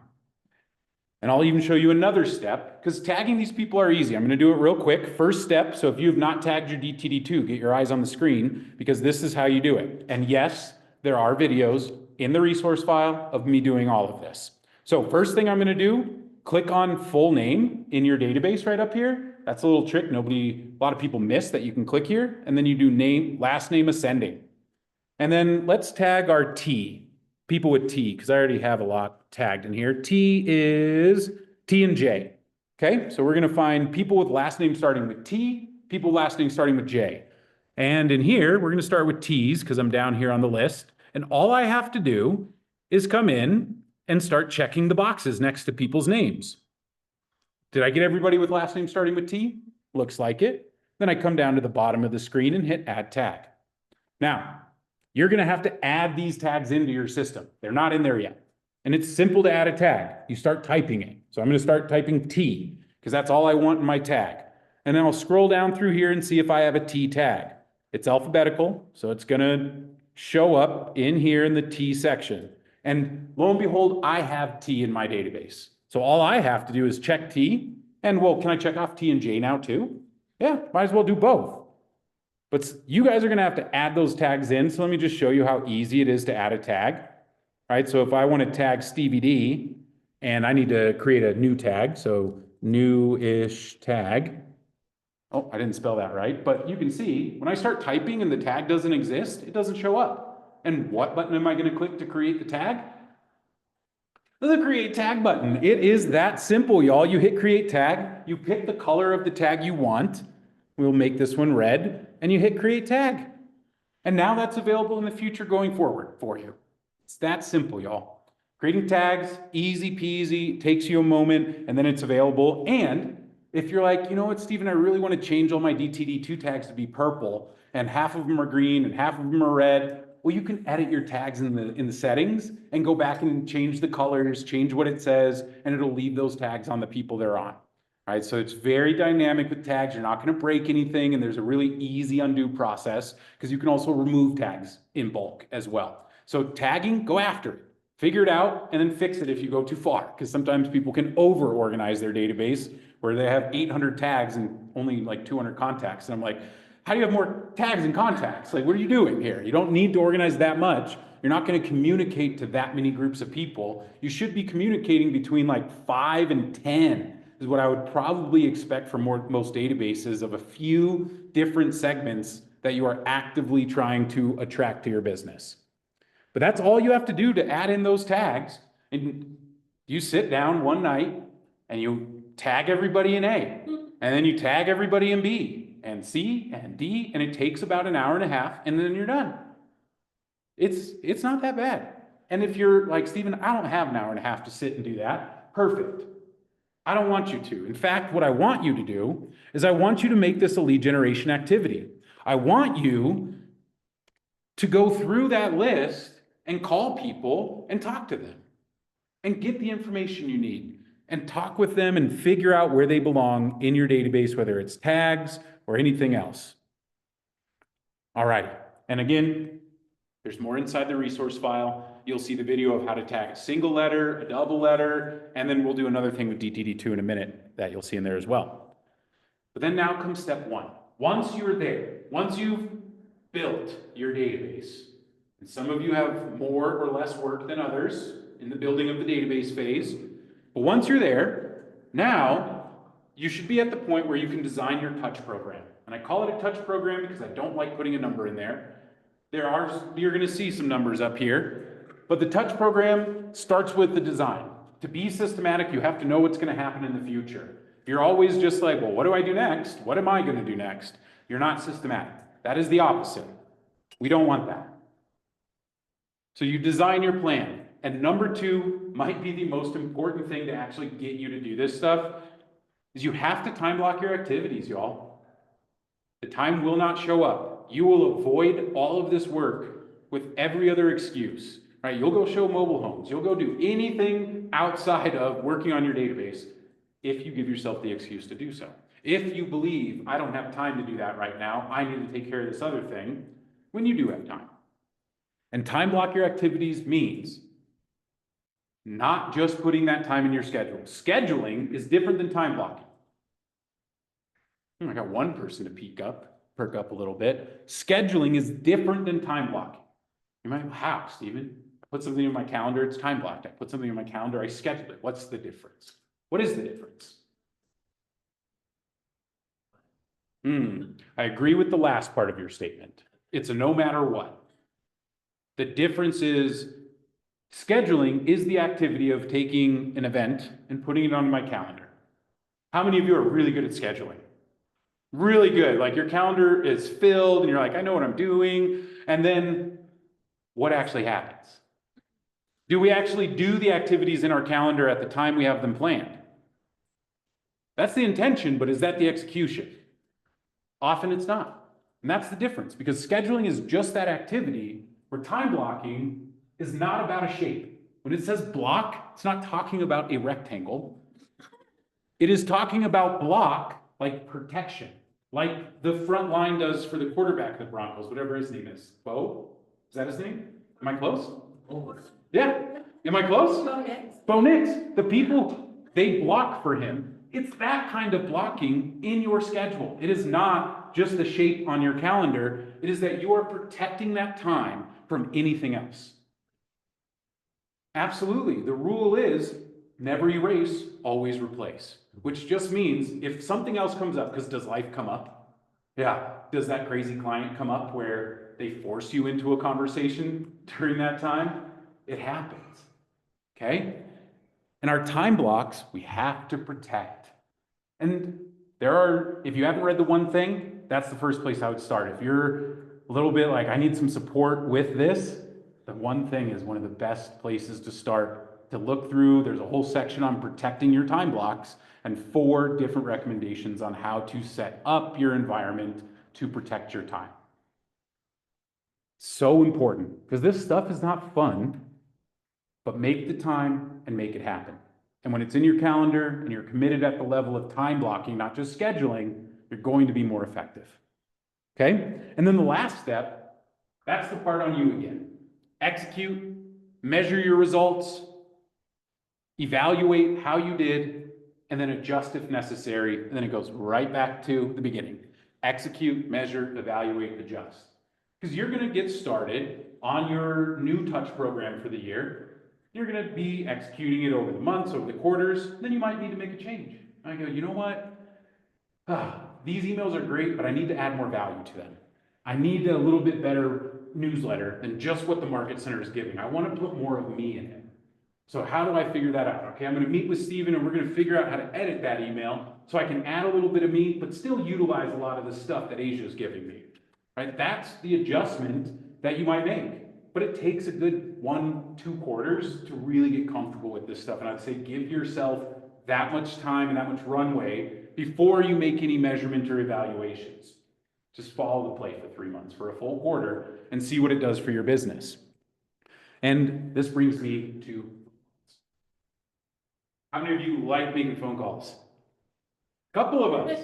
And I'll even show you another step, because tagging these people are easy. I'm going to do it real quick. First step, so if you have not tagged your DTD2, get your eyes on the screen, because this is how you do it. And yes, there are videos in the resource file of me doing all of this. So first thing I'm going to do, click on full name in your database right up here. That's a little trick a lot of people miss, that you can click here, and then you do last name ascending. And then let's tag our T, people with T, because I already have a lot tagged in here. T is T and J. Okay, so we're going to find people with last name starting with T, people with last name starting with J. And in here, we're going to start with T's because I'm down here on the list. And all I have to do is come in and start checking the boxes next to people's names. Did I get everybody with last name starting with T? Looks like it. Then I come down to the bottom of the screen and hit add tag. Now, you're going to have to add these tags into your system. They're not in there yet. And it's simple to add a tag. You start typing it. So I'm going to start typing T because that's all I want in my tag. And then I'll scroll down through here and see if I have a T tag. It's alphabetical, so it's going to show up in here in the T section. And lo and behold, I have T in my database. So all I have to do is check T. And well, can I check off T and J now too? Yeah, might as well do both. But you guys are going to have to add those tags in. So let me just show you how easy it is to add a tag. All right, so if I want to tag Stevie D, and I need to create a new tag, so new-ish tag. Oh, I didn't spell that right, but you can see when I start typing and the tag doesn't exist, it doesn't show up. And what button am I going to click to create the tag? The create tag button. It is that simple, y'all. You hit create tag, you pick the color of the tag you want. We'll make this one red, and you hit create tag. And now that's available in the future going forward for you. It's that simple, y'all. Creating tags, easy peasy, takes you a moment, and then it's available. And if you're like, you know what, Stephen, I really want to change all my DTD2 tags to be purple, and half of them are green and half of them are red, well, you can edit your tags in the settings and go back and change the colors, change what it says, and it'll leave those tags on the people they're on. All right, so it's very dynamic with tags. You're not going to break anything, and there's a really easy undo process because you can also remove tags in bulk as well. So tagging, go after it. Figure it out and then fix it if you go too far, because sometimes people can over-organize their database where they have 800 tags and only like 200 contacts. And I'm like, how do you have more tags and contacts? Like, what are you doing here? You don't need to organize that much. You're not going to communicate to that many groups of people. You should be communicating between like 5 and 10 is what I would probably expect from most databases, of a few different segments that you are actively trying to attract to your business. But that's all you have to do to add in those tags. And you sit down one night and you tag everybody in A, and then you tag everybody in B and C and D, and it takes about an hour and a half, and then you're done. It's not that bad. And if you're like, Stephen, I don't have an hour and a half to sit and do that, perfect. I don't want you to. In fact, what I want you to do is I want you to make this a lead generation activity. I want you to go through that list and call people and talk to them and get the information you need and talk with them and figure out where they belong in your database, whether it's tags or anything else. All right. And again, there's more inside the resource file. You'll see the video of how to tag a single letter, a double letter, and then we'll do another thing with DTD2 in a minute that you'll see in there as well. But then now comes step one. Once you're there, once you've built your database, and some of you have more or less work than others in the building of the database phase, but once you're there, now you should be at the point where you can design your touch program. And I call it a touch program because I don't like putting a number in there. You're going to see some numbers up here, but the touch program starts with the design. To be systematic, you have to know what's going to happen in the future. If you're always just like, well, what do I do next? What am I going to do next? You're not systematic. That is the opposite. We don't want that. So you design your plan. And number two might be the most important thing to actually get you to do this stuff is you have to time block your activities, y'all. The time will not show up. You will avoid all of this work with every other excuse, right? You'll go show mobile homes. You'll go do anything outside of working on your database if you give yourself the excuse to do so. If you believe, I don't have time to do that right now, I need to take care of this other thing, when you do have time. And time block your activities means not just putting that time in your schedule. Scheduling is different than time blocking. I got one person to perk up a little bit. Scheduling is different than time blocking. You might, how, Stephen? I put something in my calendar, it's time blocked. I put something in my calendar, I scheduled it. What's the difference? What is the difference? I agree with the last part of your statement. It's a no matter what. The difference is scheduling is the activity of taking an event and putting it on my calendar. How many of you are really good at scheduling? Really good. Like your calendar is filled and you're like, I know what I'm doing. And then what actually happens? Do we actually do the activities in our calendar at the time we have them planned? That's the intention, but is that the execution? Often it's not. And that's the difference, because scheduling is just that activity where time blocking is not about a shape. When it says block, it's not talking about a rectangle. It is talking about block like protection, like the front line does for the quarterback of the Broncos, whatever his name is. Bo? Is that his name? Am I close? Yeah. Am I close? Bo Nix. Bo Nix. The people, they block for him. It's that kind of blocking in your schedule. It is not just the shape on your calendar. It is that you are protecting that time from anything else. Absolutely. The rule is never erase, always replace, which just means if something else comes up, because does life come up? Yeah. Does that crazy client come up where they force you into a conversation during that time? It happens. Okay? And our time blocks, we have to protect. And if you haven't read The One Thing, that's the first place I would start. If you're a little bit like, I need some support with this, The One Thing is one of the best places to start to look through. There's a whole section on protecting your time blocks and 4 different recommendations on how to set up your environment to protect your time. So important, because this stuff is not fun, but make the time and make it happen. And when it's in your calendar and you're committed at the level of time blocking, not just scheduling, you're going to be more effective. Okay? And then the last step, that's the part on you again. Execute, measure your results, evaluate how you did, and then adjust if necessary. And then it goes right back to the beginning. Execute, measure, evaluate, adjust. Because you're going to get started on your new touch program for the year. You're going to be executing it over the months, over the quarters. Then you might need to make a change. I go, you know what? These emails are great, but I need to add more value to them. I need a little bit better newsletter than just what the Market Center is giving. I want to put more of me in it. So how do I figure that out? Okay, I'm going to meet with Stephen and we're going to figure out how to edit that email so I can add a little bit of me, but still utilize a lot of the stuff that Asia is giving me. Right? That's the adjustment that you might make. but it takes a good 1-2 quarters to really get comfortable with this stuff. And I'd say give yourself that much time and that much runway before you make any measurement or evaluations. Just follow the play for 3 months, for a full quarter, and see what it does for your business. And this brings me to, how many of you like making phone calls? A couple of us.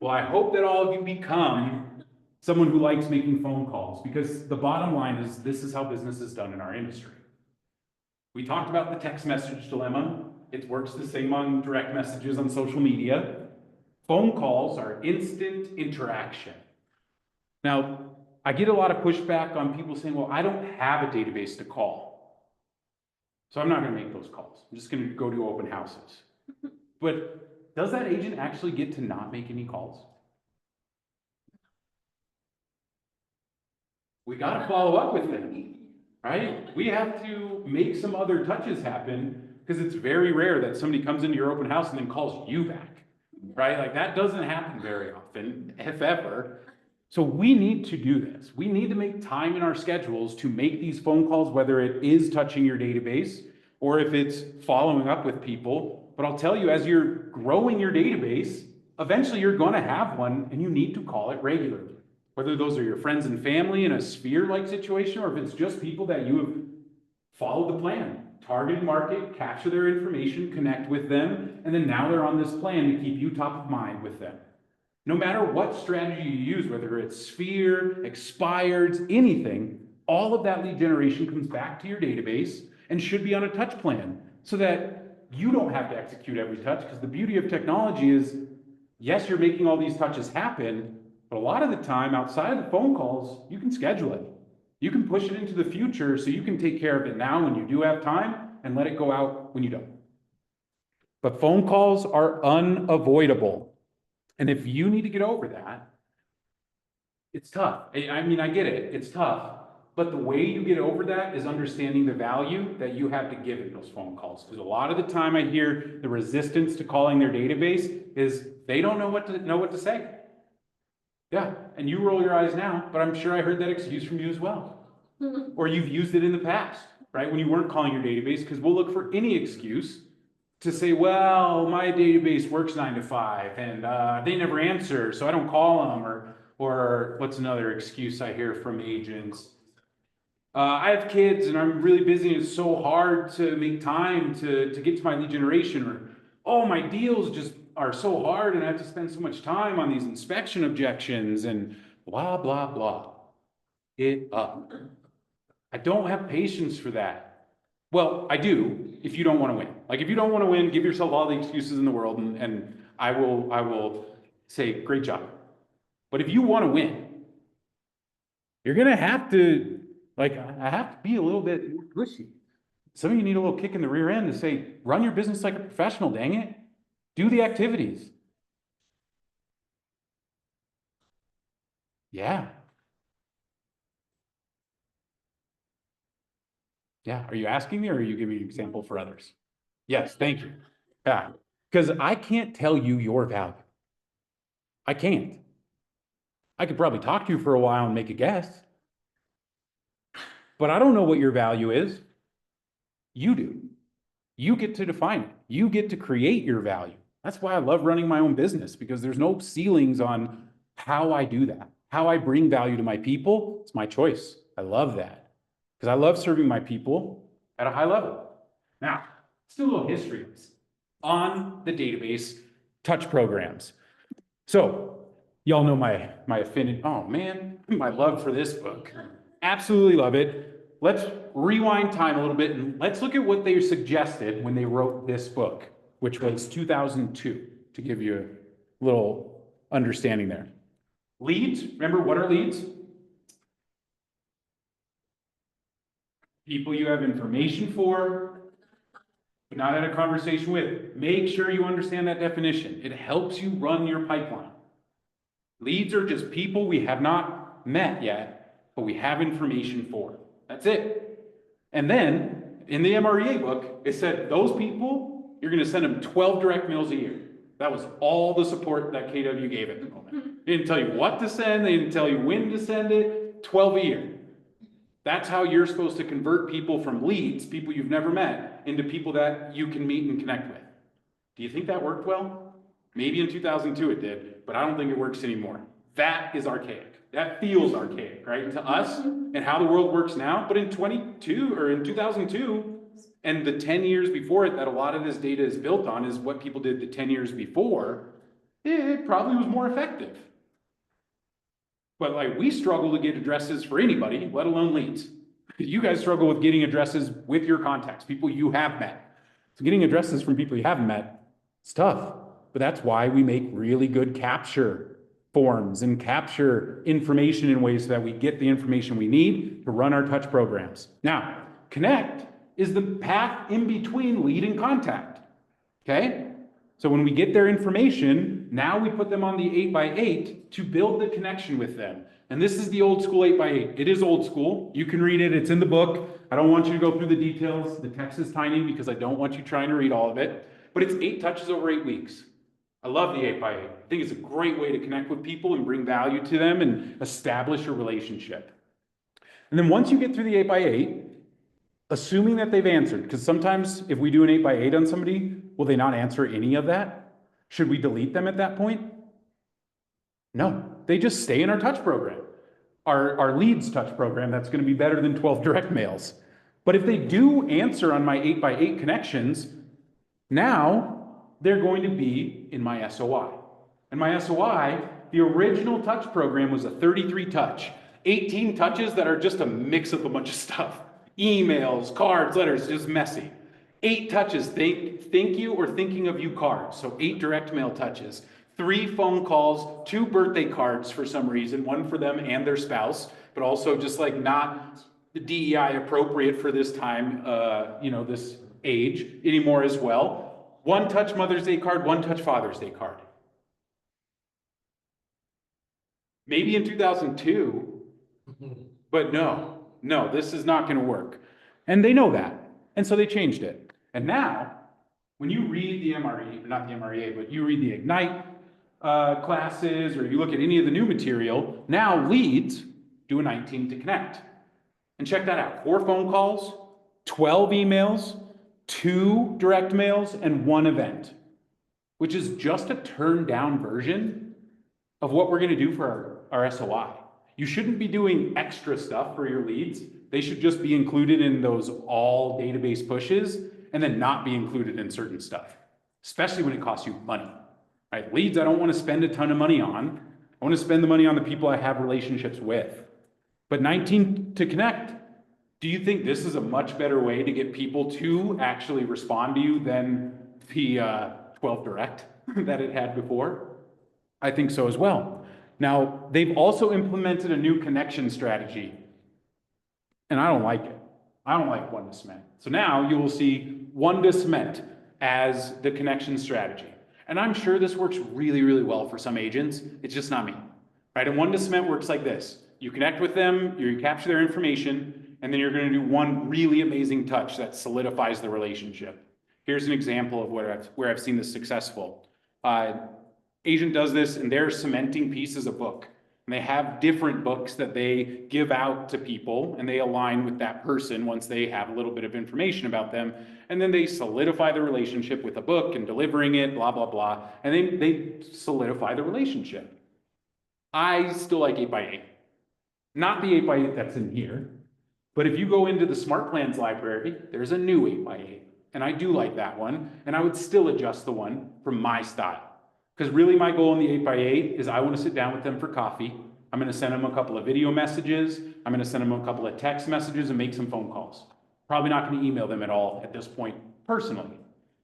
Well, I hope that all of you become someone who likes making phone calls, because the bottom line is this is how business is done in our industry. We talked about the text message dilemma. It works the same on direct messages on social media. Phone calls are instant interaction. Now, I get a lot of pushback on people saying, well, I don't have a database to call, so I'm not going to make those calls. I'm just going to go do open houses. But does that agent actually get to not make any calls? We got to follow up with them, right? We have to make some other touches happen, because it's very rare that somebody comes into your open house and then calls you back, right? Like that doesn't happen very often, if ever. So we need to do this. We need to make time in our schedules to make these phone calls, whether it is touching your database or if it's following up with people. But I'll tell you, as you're growing your database, eventually you're going to have one and you need to call it regularly. Whether those are your friends and family in a sphere-like situation, or if it's just people that you have followed the plan, target market, capture their information, connect with them, and then now they're on this plan to keep you top of mind with them. No matter what strategy you use, whether it's sphere, expireds, anything, all of that lead generation comes back to your database and should be on a touch plan so that you don't have to execute every touch, because the beauty of technology is, yes, you're making all these touches happen, but a lot of the time, outside of the phone calls, you can schedule it. You can push it into the future so you can take care of it now when you do have time and let it go out when you don't. But phone calls are unavoidable. And if you need to get over that, it's tough. I mean, I get it. It's tough. But the way you get over that is understanding the value that you have to give in those phone calls. Because a lot of the time I hear the resistance to calling their database is they don't know what to say. Yeah, and you roll your eyes now, but I'm sure I heard that excuse from you as well. Or you've used it in the past, right? When you weren't calling your database, because we'll look for any excuse to say, well, my database works 9 to 5 and they never answer, so I don't call them. Or what's another excuse I hear from agents? I have kids and I'm really busy and it's so hard to make time to get to my lead generation. Or, oh, my deals just are so hard and I have to spend so much time on these inspection objections and blah, blah, blah. It up. I don't have patience for that. Well, I do if you don't want to win. Like if you don't want to win, give yourself all the excuses in the world and I will say, great job. But if you want to win, you're going to have to, like, I have to be a little bit pushy. Some of you need a little kick in the rear end to say, run your business like a professional, dang it. Do the activities. Yeah. Yeah. Are you asking me or are you giving me an example for others? Yes. Thank you. Yeah. Because I can't tell you your value. I can't. I could probably talk to you for a while and make a guess. But I don't know what your value is. You do. You get to define it. You get to create your value. That's why I love running my own business, because there's no ceilings on how I do that, how I bring value to my people. It's my choice. I love that because I love serving my people at a high level. Now, let's do a little history on the database touch programs. So y'all know my affinity. Oh man, my love for this book. Absolutely love it. Let's rewind time a little bit and let's look at what they suggested when they wrote this book, which was 2002, to give you a little understanding there. Leads, remember what are leads? People you have information for, but not had a conversation with. Make sure you understand that definition. It helps you run your pipeline. Leads are just people we have not met yet, but we have information for. That's it. And then in the MREA book, it said those people, you're going to send them 12 direct mails a year. That was all the support that KW gave at the moment. They didn't tell you what to send. They didn't tell you when to send it. 12 a year. That's how you're supposed to convert people from leads, people you've never met, into people that you can meet and connect with. Do you think that worked well? Maybe in 2002 it did, but I don't think it works anymore. That is archaic. That feels archaic, right? To us and how the world works now. But in 2002, and the 10 years before it that a lot of this data is built on is what people did the 10 years before, it probably was more effective. But like, we struggle to get addresses for anybody, let alone leads. You guys struggle with getting addresses with your contacts, people you have met. So getting addresses from people you haven't met, it's tough. But that's why we make really good capture forms and capture information in ways so that we get the information we need to run our touch programs. Now, Connect is the path in between lead and contact, okay? So when we get their information, now we put them on the 8x8 to build the connection with them. And this is the old school 8x8. It is old school. You can read it. It's in the book. I don't want you to go through the details. The text is tiny because I don't want you trying to read all of it. But it's 8 touches over 8 weeks. I love the 8x8. I think it's a great way to connect with people and bring value to them and establish a relationship. And then once you get through the 8x8, assuming that they've answered, because sometimes if we do an 8x8 on somebody, will they not answer any of that? Should we delete them at that point? No, they just stay in our touch program, our leads touch program. That's going to be better than 12 direct mails. But if they do answer on my 8x8 connections, now they're going to be in my SOI. And my SOI, the original touch program was a 33 touch, 18 touches that are just a mix of a bunch of stuff. Emails, cards, letters, just messy. 8 touches, thank you or thinking of you cards. So 8 direct mail touches, 3 phone calls, 2 birthday cards for some reason, one for them and their spouse, but also just like not DEI appropriate for this time, this age anymore as well. 1 touch Mother's Day card, 1 touch Father's Day card. Maybe in 2002, but no, this is not going to work. And they know that. And so they changed it. And now, when you read the MRE, not the MREA, but you read the Ignite classes, or you look at any of the new material, now leads do a 19 to connect. And check that out. 4 phone calls, 12 emails, 2 direct mails, and 1 event, which is just a turned down version of what we're going to do for our SOI. You shouldn't be doing extra stuff for your leads. They should just be included in those all database pushes and then not be included in certain stuff, especially when it costs you money, right? Leads, I don't want to spend a ton of money on. I want to spend the money on the people I have relationships with. But 19 to connect, do you think this is a much better way to get people to actually respond to you than the 12 direct that it had before? I think so as well. Now, they've also implemented a new connection strategy, and I don't like it. I don't like one to cement. So now you will see one to cement as the connection strategy. And I'm sure this works really, really well for some agents. It's just not me, right? And one to cement works like this. You connect with them, you capture their information, and then you're going to do one really amazing touch that solidifies the relationship. Here's an example of where I've seen this successful. Agent does this, and they're cementing pieces of book. And they have different books that they give out to people, and they align with that person once they have a little bit of information about them. And then they solidify the relationship with a book and delivering it, blah, blah, blah. And they solidify the relationship. I still like 8x8. Not the 8x8 that's in here, but if you go into the Smart Plans library, there's a new 8x8. And I do like that one, and I would still adjust the one for my style. Because really my goal in the 8x8 is I want to sit down with them for coffee. I'm going to send them a couple of video messages. I'm going to send them a couple of text messages and make some phone calls. Probably not going to email them at all at this point personally.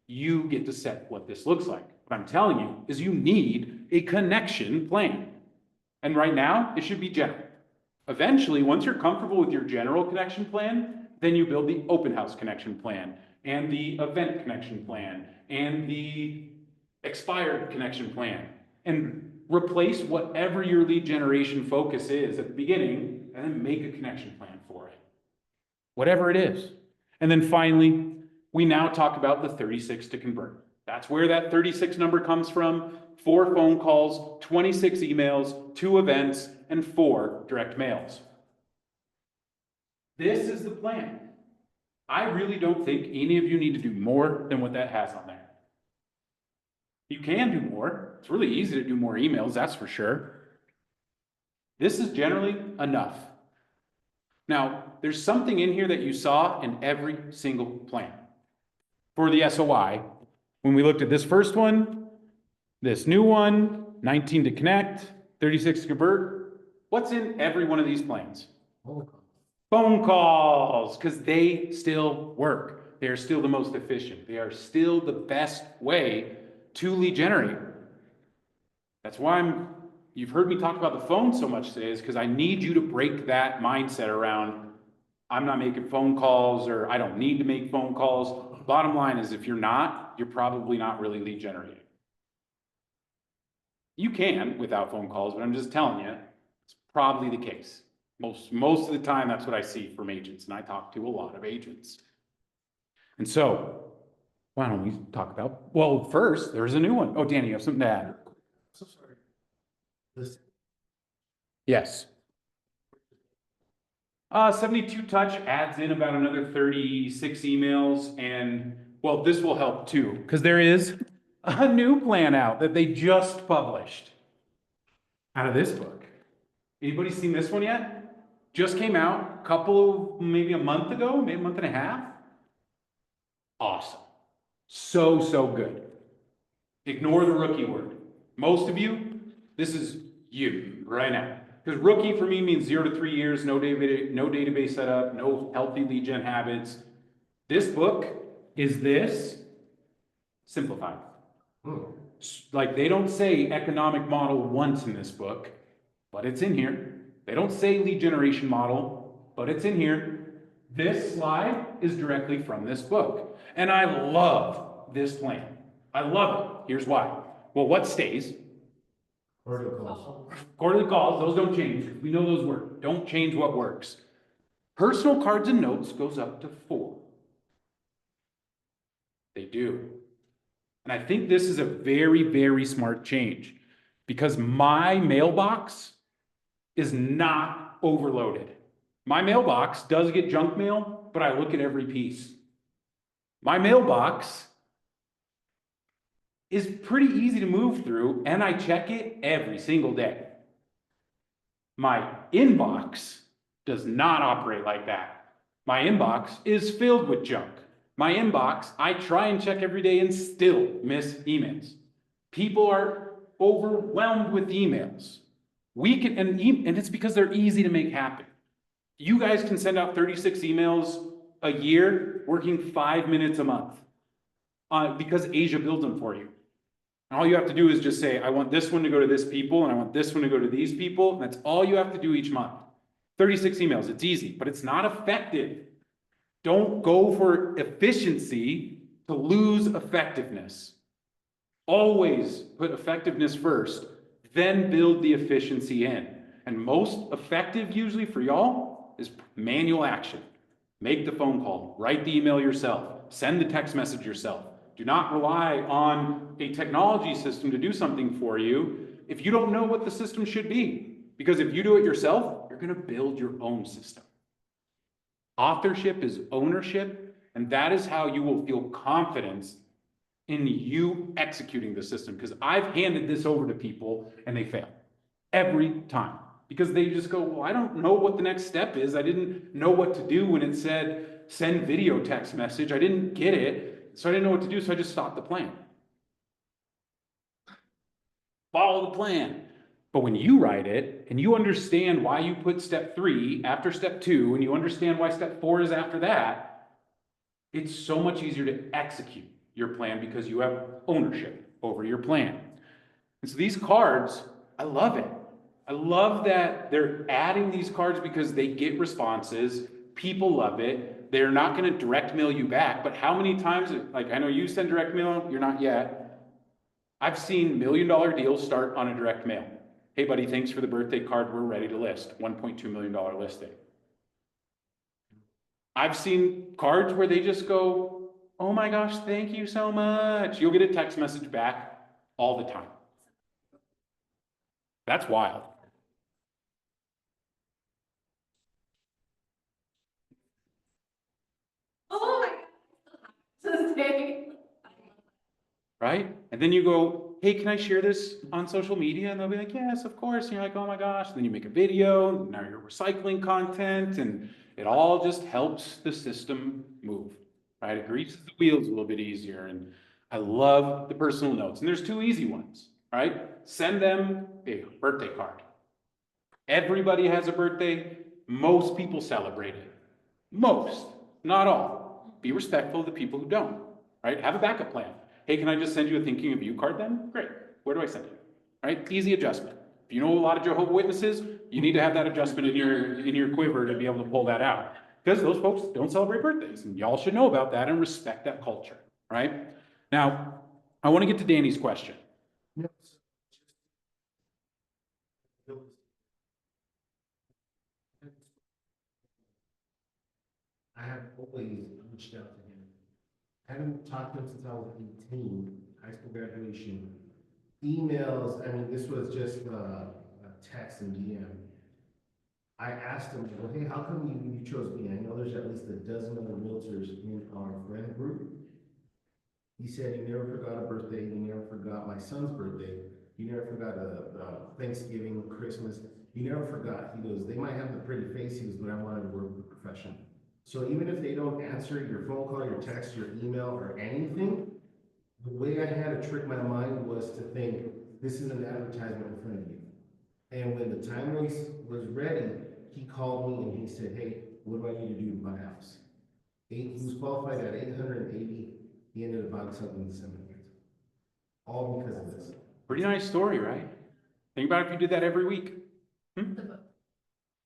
You get to set what this looks like. What I'm telling you is you need a connection plan. And right now, it should be general. Eventually, once you're comfortable with your general connection plan, then you build the open house connection plan and the event connection plan and the expired connection plan, and replace whatever your lead generation focus is at the beginning, and then make a connection plan for it, whatever it is. And then finally, we now talk about the 36 to convert. That's where that 36 number comes from. 4 phone calls, 26 emails, 2 events, and 4 direct mails. This is the plan. I really don't think any of you need to do more than what that has on there. You can do more. It's really easy to do more emails, that's for sure. This is generally enough. Now, there's something in here that you saw in every single plan. For the SOI, when we looked at this first one, this new one, 19 to connect, 36 to convert, what's in every one of these plans? Phone calls, because they still work. They are still the most efficient. They are still the best way to lead generate. That's why you've heard me talk about the phone so much today, is because I need you to break that mindset around, I'm not making phone calls, or I don't need to make phone calls. Bottom line is, if you're not, you're probably not really lead generating. You can without phone calls, but I'm just telling you, it's probably the case. Most of the time, that's what I see from agents, and I talk to a lot of agents. And so, why don't we talk about, well, first, there's a new one. Oh, Danny, you have something to add? So sorry. This, Yes. 72 touch adds in about another 36 emails, and, well, this will help too, because there is a new plan out that they just published out of this book. Anybody seen this one yet? Just came out maybe a month ago, maybe a month and a half. Awesome. So good. Ignore the rookie word. Most of you, this is you right now. Because rookie for me means 0 to 3 years, no database setup, no healthy lead gen habits. This book is this simplified. Like, they don't say economic model once in this book, but it's in here. They don't say lead generation model, but it's in here. This slide is directly from this book. And I love this plan. I love it. Here's why. Well, what stays? quarterly calls. Quarterly calls, those don't change. We know those work. Don't change what works. Personal cards and notes goes up to 4. They do. And I think this is a very smart change, because my mailbox is not overloaded. My mailbox does get junk mail, but I look at every piece. My mailbox is pretty easy to move through, and I check it every single day. My inbox does not operate like that. My inbox is filled with junk. My inbox, I try and check every day and still miss emails. People are overwhelmed with emails. And it's because they're easy to make happen. You guys can send out 36 emails a year, working 5 minutes a month, because Asia builds them for you. And all you have to do is just say, I want this one to go to this people, and I want this one to go to these people, and that's all you have to do each month. 36 emails, it's easy, but it's not effective. Don't go for efficiency to lose effectiveness. Always put effectiveness first, then build the efficiency in. And most effective usually for y'all is manual action. Make the phone call, write the email yourself, send the text message yourself. Do not rely on a technology system to do something for you if you don't know what the system should be. Because if you do it yourself, you're going to build your own system. Authorship is ownership, and that is how you will feel confidence in you executing the system. Because I've handed this over to people and they fail every time, because they just go, well, I don't know what the next step is. I didn't know what to do when it said send video text message. I didn't get it, so I didn't know what to do, so I just stopped the plan. Follow the plan. But when you write it and you understand why you put step 3 after step 2, and you understand why step 4 is after that, it's so much easier to execute your plan because you have ownership over your plan. And so these cards, I love it. I love that they're adding these cards because they get responses. People love it. They're not going to direct mail you back, but how many times, like, I know you send direct mail, you're not yet. I've seen $1 million deals start on a direct mail. Hey buddy, thanks for the birthday card, we're ready to list. $1.2 million listing. I've seen cards where they just go, oh my gosh, thank you so much. You'll get a text message back all the time. That's wild. Right? And then you go, hey, can I share this on social media? And they'll be like, yes, of course. And you're like, oh my gosh. And then you make a video, and now you're recycling content, and it all just helps the system move, right? It greases the wheels a little bit easier. And I love the personal notes. And there's two easy ones, right? Send them a birthday card. Everybody has a birthday. Most people celebrate it. Most, not all. Be respectful of the people who don't, right? Have a backup plan. Hey, can I just send you a thinking of you card then? Great. Where do I send it? Right? Easy adjustment. If you know a lot of Jehovah's Witnesses, you need to have that adjustment in your quiver to be able to pull that out. Because those folks don't celebrate birthdays, and y'all should know about that and respect that culture, right? Now, I want to get to Danny's question. I have always reached out to him. I haven't talked to him since I was 18, high school graduation. Emails, I mean, this was just a text and DM. I asked him, well, hey, how come you chose me? I know there's at least a dozen other realtors in our friend group. He said, you never forgot a birthday, you never forgot my son's birthday, you never forgot a Thanksgiving, Christmas, you never forgot. He goes, they might have the pretty face, he goes, but I wanted to work with a professional. So even if they don't answer your phone call, your text, your email, or anything, the way I had to trick my mind was to think, this is an advertisement in front of you. And when the time was ready, he called me and he said, hey, what do I need to do to buy a house? He was qualified at 880. He ended up buying something in 7 years. All because of this. Pretty nice story, right? Think about if you did that every week.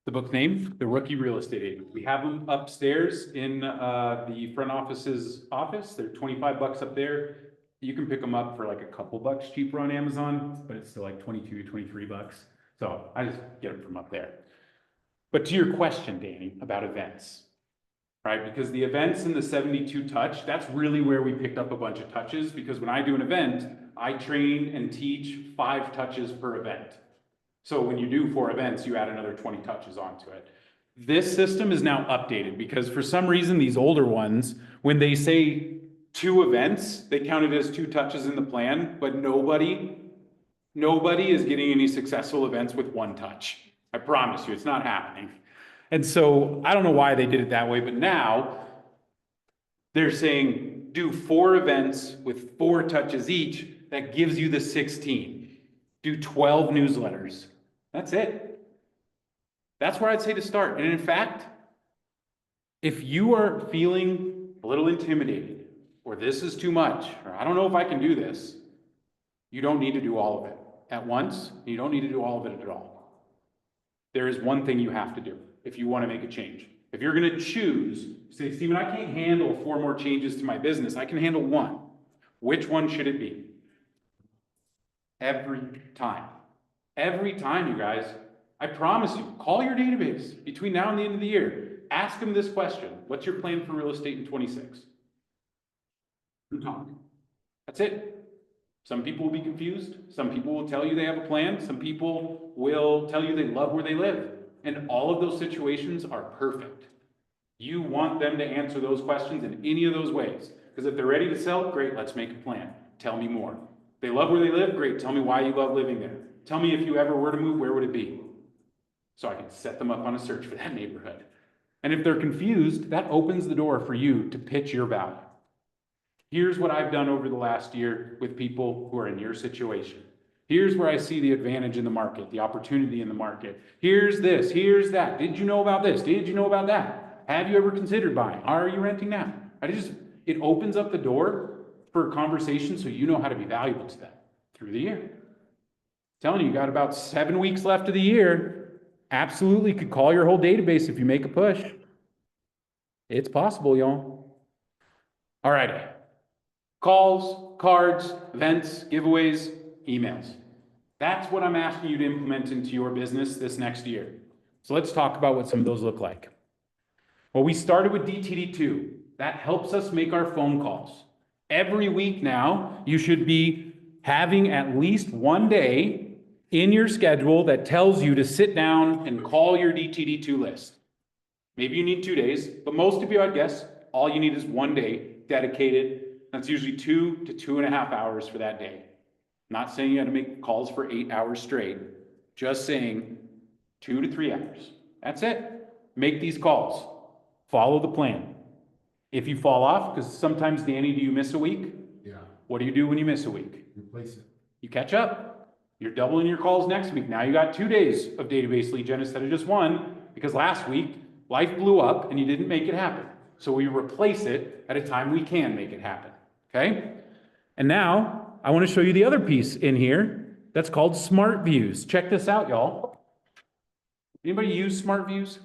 The book's name, The Rookie Real Estate Agent. We have them upstairs in the front office's office. They're 25 bucks up there. You can pick them up for like a couple bucks cheaper on Amazon, but it's still like 22, 23 bucks. So I just get them from up there. But to your question, Danny, about events, right? Because the events in the 72 touch, that's really where we picked up a bunch of touches, because when I do an event, I train and teach 5 touches per event. So when you do 4 events, you add another 20 touches onto it. This system is now updated because for some reason, these older ones, when they say 2 events, they count it as 2 touches in the plan, but nobody is getting any successful events with 1 touch. I promise you, it's not happening. And so I don't know why they did it that way, but now they're saying do 4 events with 4 touches each. That gives you the 16. Do 12 newsletters. That's it. That's where I'd say to start. And in fact, if you are feeling a little intimidated, or this is too much, or I don't know if I can do this, you don't need to do all of it at once. You don't need to do all of it at all. There is one thing you have to do if you want to make a change. If you're going to choose, say, Stephen, I can't handle 4 more changes to my business. I can handle 1. Which one should it be? Every time. Every time, you guys. I promise you, call your database between now and the end of the year. Ask them this question. What's your plan for real estate in 26? Talk. That's it. Some people will be confused. Some people will tell you they have a plan. Some people will tell you they love where they live. And all of those situations are perfect. You want them to answer those questions in any of those ways. Because if they're ready to sell, great, let's make a plan. Tell me more. They love where they live, great, tell me why you love living there. Tell me if you ever were to move, where would it be? So I can set them up on a search for that neighborhood. And if they're confused, that opens the door for you to pitch your value. Here's what I've done over the last year with people who are in your situation. Here's where I see the advantage in the market, the opportunity in the market. Here's this, here's that. Did you know about this? Did you know about that? Have you ever considered buying? Are you renting now? It opens up the door for a conversation so you know how to be valuable to them through the year. I'm telling you, you got about 7 weeks left of the year. Absolutely could call your whole database if you make a push. It's possible, y'all. All right. Calls, cards, events, giveaways, emails. That's what I'm asking you to implement into your business this next year. So let's talk about what some of those look like. Well, we started with DTD2. That helps us make our phone calls. Every week now, you should be having at least 1 day in your schedule that tells you to sit down and call your DTD2 list. Maybe you need 2 days, but most of you, I'd guess, all you need is 1 day dedicated That's usually 2 to 2.5 hours for that day. Not saying you got to make calls for 8 hours straight, just saying 2 to 3 hours. That's it. Make these calls. Follow the plan. If you fall off, because sometimes, Danny, do you miss a week? Yeah, What do you do when you miss a week? replace it. You catch up. You're doubling your calls next week. Now you got 2 days of database lead gen instead of just 1, because last week life blew up and you didn't make it happen. So we replace it at a time we can make it happen. Okay? And now I want to show you the other piece in here that's called Smart Views. Check this out, y'all. Anybody use Smart Views?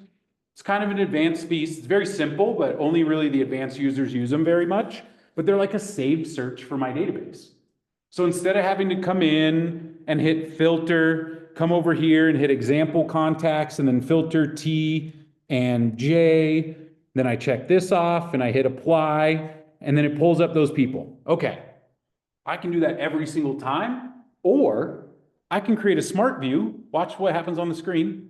It's kind of an advanced piece. It's very simple, but only really the advanced users use them very much. But they're like a saved search for my database. So instead of having to come in and hit filter, come over here and hit example contacts and then filter T and J, then I check this off and I hit apply, and then it pulls up those people. Okay, I can do that every single time, or I can create a smart view. Watch what happens on the screen.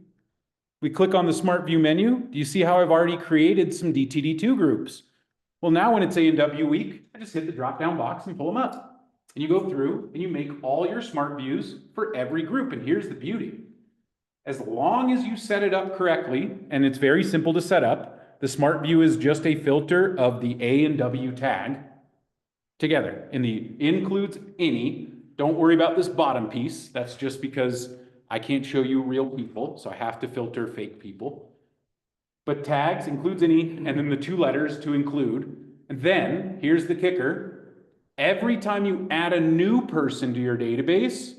We click on the Smart View menu. Do you see how I've already created some DTD2 groups? Well, now when it's A&W week, I just hit the drop-down box and pull them up. And you go through and you make all your Smart Views for every group. And here's the beauty. As long as you set it up correctly, and it's very simple to set up, the Smart View is just a filter of the A and W tag together. And the includes any. Don't worry about this bottom piece. That's just because I can't show you real people, so I have to filter fake people. But tags includes any, and then the 2 letters to include. And then, here's the kicker. Every time you add a new person to your database,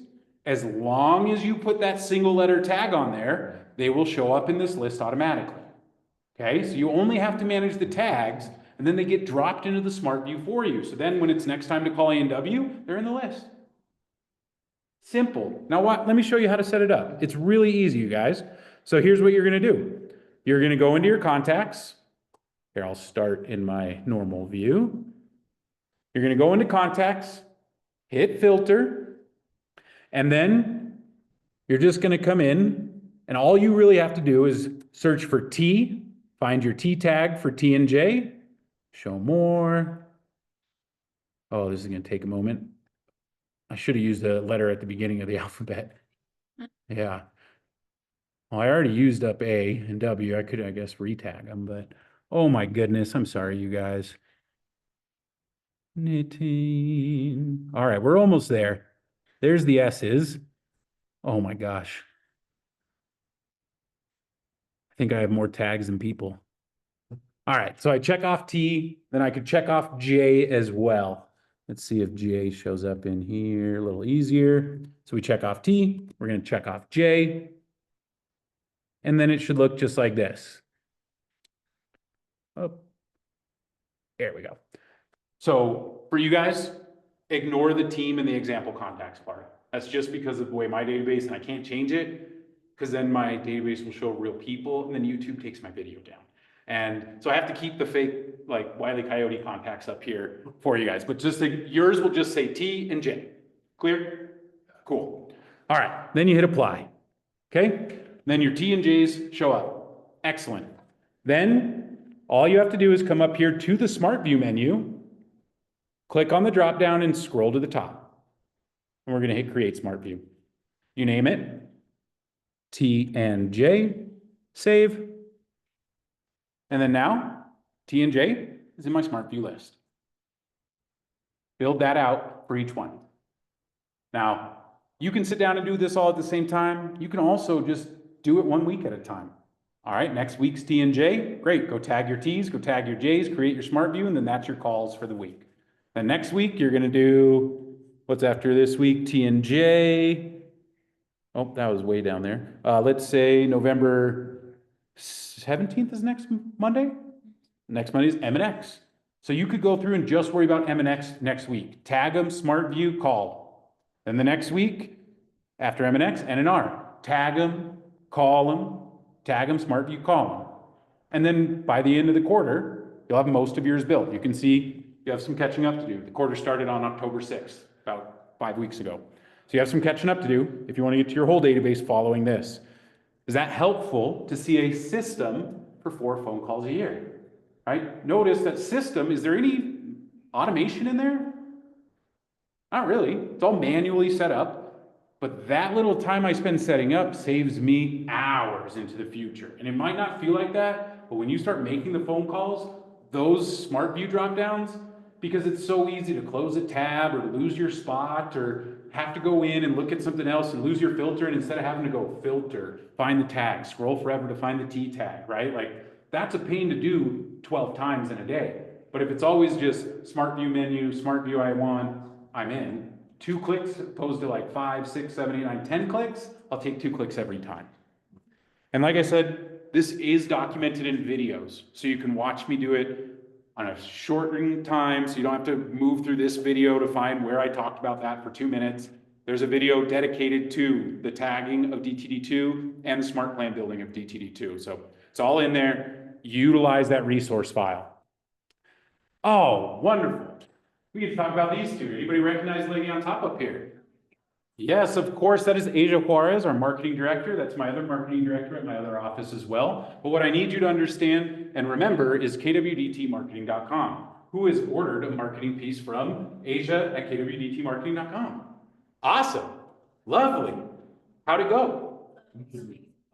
as long as you put that single letter tag on there, they will show up in this list automatically. Okay, so you only have to manage the tags, and then they get dropped into the Smart View for you. So then when it's next time to call A&W, they're in the list. Simple. Now let me show you how to set it up. It's really easy, you guys. So here's what you're going to do. You're going to go into your contacts. Here, I'll start in my normal view. You're going to go into contacts, hit filter, and then you're just going to come in, and all you really have to do is search for T, find your T tag for T and J, show more. Oh, this is going to take a moment. I should have used a letter at the beginning of the alphabet. Yeah. Well, I already used up A and W. I could, I guess, retag them, but oh my goodness, I'm sorry, you guys. Knitting. All right, we're almost there. There's the S's. Oh my gosh. I think I have more tags than people. All right, so I check off T, then I could check off J as well. Let's see if J shows up in here a little easier. So we check off T, we're going to check off J, and then it should look just like this. Oh, there we go. So for you guys, ignore the team and the example contacts part. That's just because of the way my database, and I can't change it because then my database will show real people and then YouTube takes my video down. And so I have to keep the fake like Wile E. Coyote contacts up here for you guys, but just yours will just say T and J. Clear? Cool. All right, then you hit apply. Okay, then your T and J's show up. Excellent. Then all you have to do is come up here to the Smart View menu, click on the drop down and scroll to the top. And we're going to hit Create Smart View. You name it, T and J, save. And then now, T and J is in my Smart View list. Build that out for each one. Now, you can sit down and do this all at the same time. You can also just do it 1 week at a time. All right, next week's T and J, great. Go tag your T's, go tag your J's, create your Smart View, and then that's your calls for the week. Then next week, you're going to do, what's after this week? T and J. Oh, that was way down there. Let's say November 17th is next Monday. Next Monday is M and X. So you could go through and just worry about M and X next week. Tag them, Smart View, call. Then the next week, after M and X, N and R. Tag them, call them, tag them, Smart View, call them. And then by the end of the quarter, you'll have most of yours built. You can see you have some catching up to do. The quarter started on October 6th, about 5 weeks ago. So you have some catching up to do if you want to get to your whole database following this. Is that helpful to see a system for 4 phone calls a year? Right? Notice that system, is there any automation in there? Not really. It's all manually set up. But that little time I spend setting up saves me hours into the future. And it might not feel like that, but when you start making the phone calls, those smart view drop downs, because it's so easy to close a tab or lose your spot or have to go in and look at something else and lose your filter. And instead of having to go filter, find the tag, scroll forever to find the T tag, right? Like that's a pain to do 12 times in a day. But if it's always just smart view menu, smart view I want, I'm in. 2 clicks opposed to like 5, 6, 7, 8, 9, 10 clicks, I'll take 2 clicks every time. And like I said, this is documented in videos. So you can watch me do it on a shortened time, so you don't have to move through this video to find where I talked about that for 2 minutes. There's a video dedicated to the tagging of DTD2 and the smart plan building of DTD2. So it's all in there. Utilize that resource file. Oh, wonderful. We can talk about these two. Anybody recognize the lady on top up here? Yes, of course, that is Asia Juarez, our marketing director. That's my other marketing director at my other office as well. But what I need you to understand and remember is kwdtmarketing.com. Who has ordered a marketing piece from Asia at kwdtmarketing.com? Awesome. Lovely. How'd it go?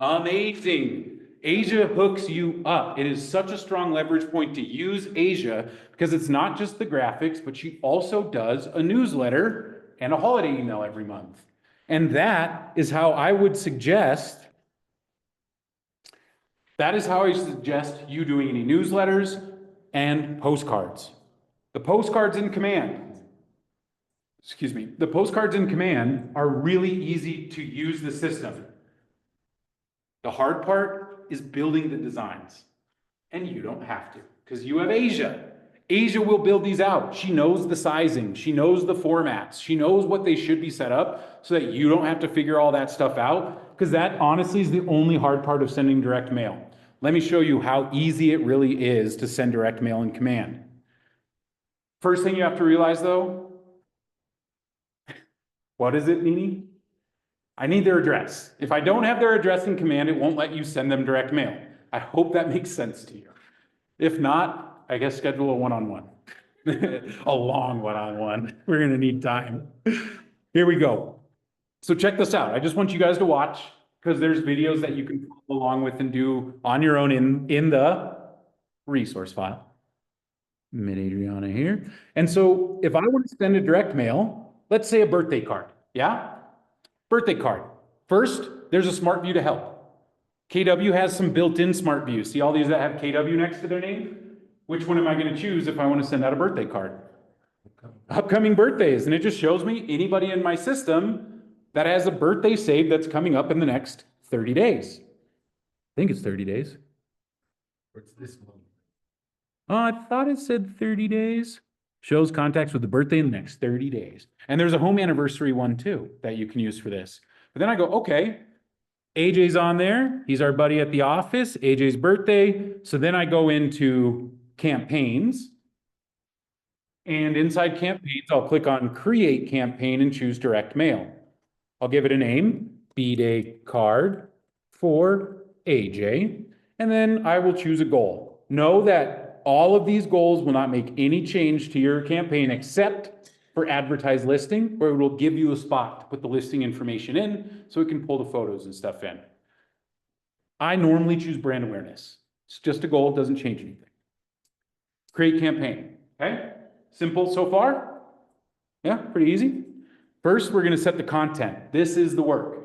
Amazing. Asia hooks you up. It is such a strong leverage point to use Asia because it's not just the graphics, but she also does a newsletter and a holiday email every month. And that is how I would suggest, you doing any newsletters and postcards. The postcards in command are really easy to use the system. The hard part is building the designs. And you don't have to, because you have Asia. Asia will build these out. She knows the sizing. She knows the formats. She knows what they should be set up so that you don't have to figure all that stuff out, because that honestly is the only hard part of sending direct mail. Let me show you how easy it really is to send direct mail in command. First thing you have to realize though, what is it, Nini? I need their address. If I don't have their address in command, it won't let you send them direct mail. I hope that makes sense to you. If not, I guess schedule a one-on-one. A long one-on-one. We're gonna need time. Here we go. So check this out. I just want you guys to watch because there's videos that you can follow along with and do on your own in the resource file. Mid-Adriana here. And so if I want to send a direct mail, let's say a birthday card, yeah? Birthday card. First, there's a smart view to help. KW has some built-in smart views. See all these that have KW next to their name? Which one am I going to choose if I want to send out a birthday card? Upcoming birthdays. And it just shows me anybody in my system that has a birthday saved that's coming up in the next 30 days. I think it's 30 days. What's this one? Oh, I thought it said 30 days. Shows contacts with the birthday in the next 30 days. And there's a home anniversary one too that you can use for this. But then I go, okay, AJ's on there. He's our buddy at the office, AJ's birthday. So then I go into campaigns. And inside campaigns, I'll click on create campaign and choose direct mail. I'll give it a name, B-Day card for AJ. And then I will choose a goal. Know that all of these goals will not make any change to your campaign except for advertised listing, where it will give you a spot to put the listing information in so it can pull the photos and stuff in. I normally choose brand awareness. It's just a goal, it doesn't change anything. Create campaign, okay? Simple so far? Yeah, pretty easy. First, we're gonna set the content. This is the work.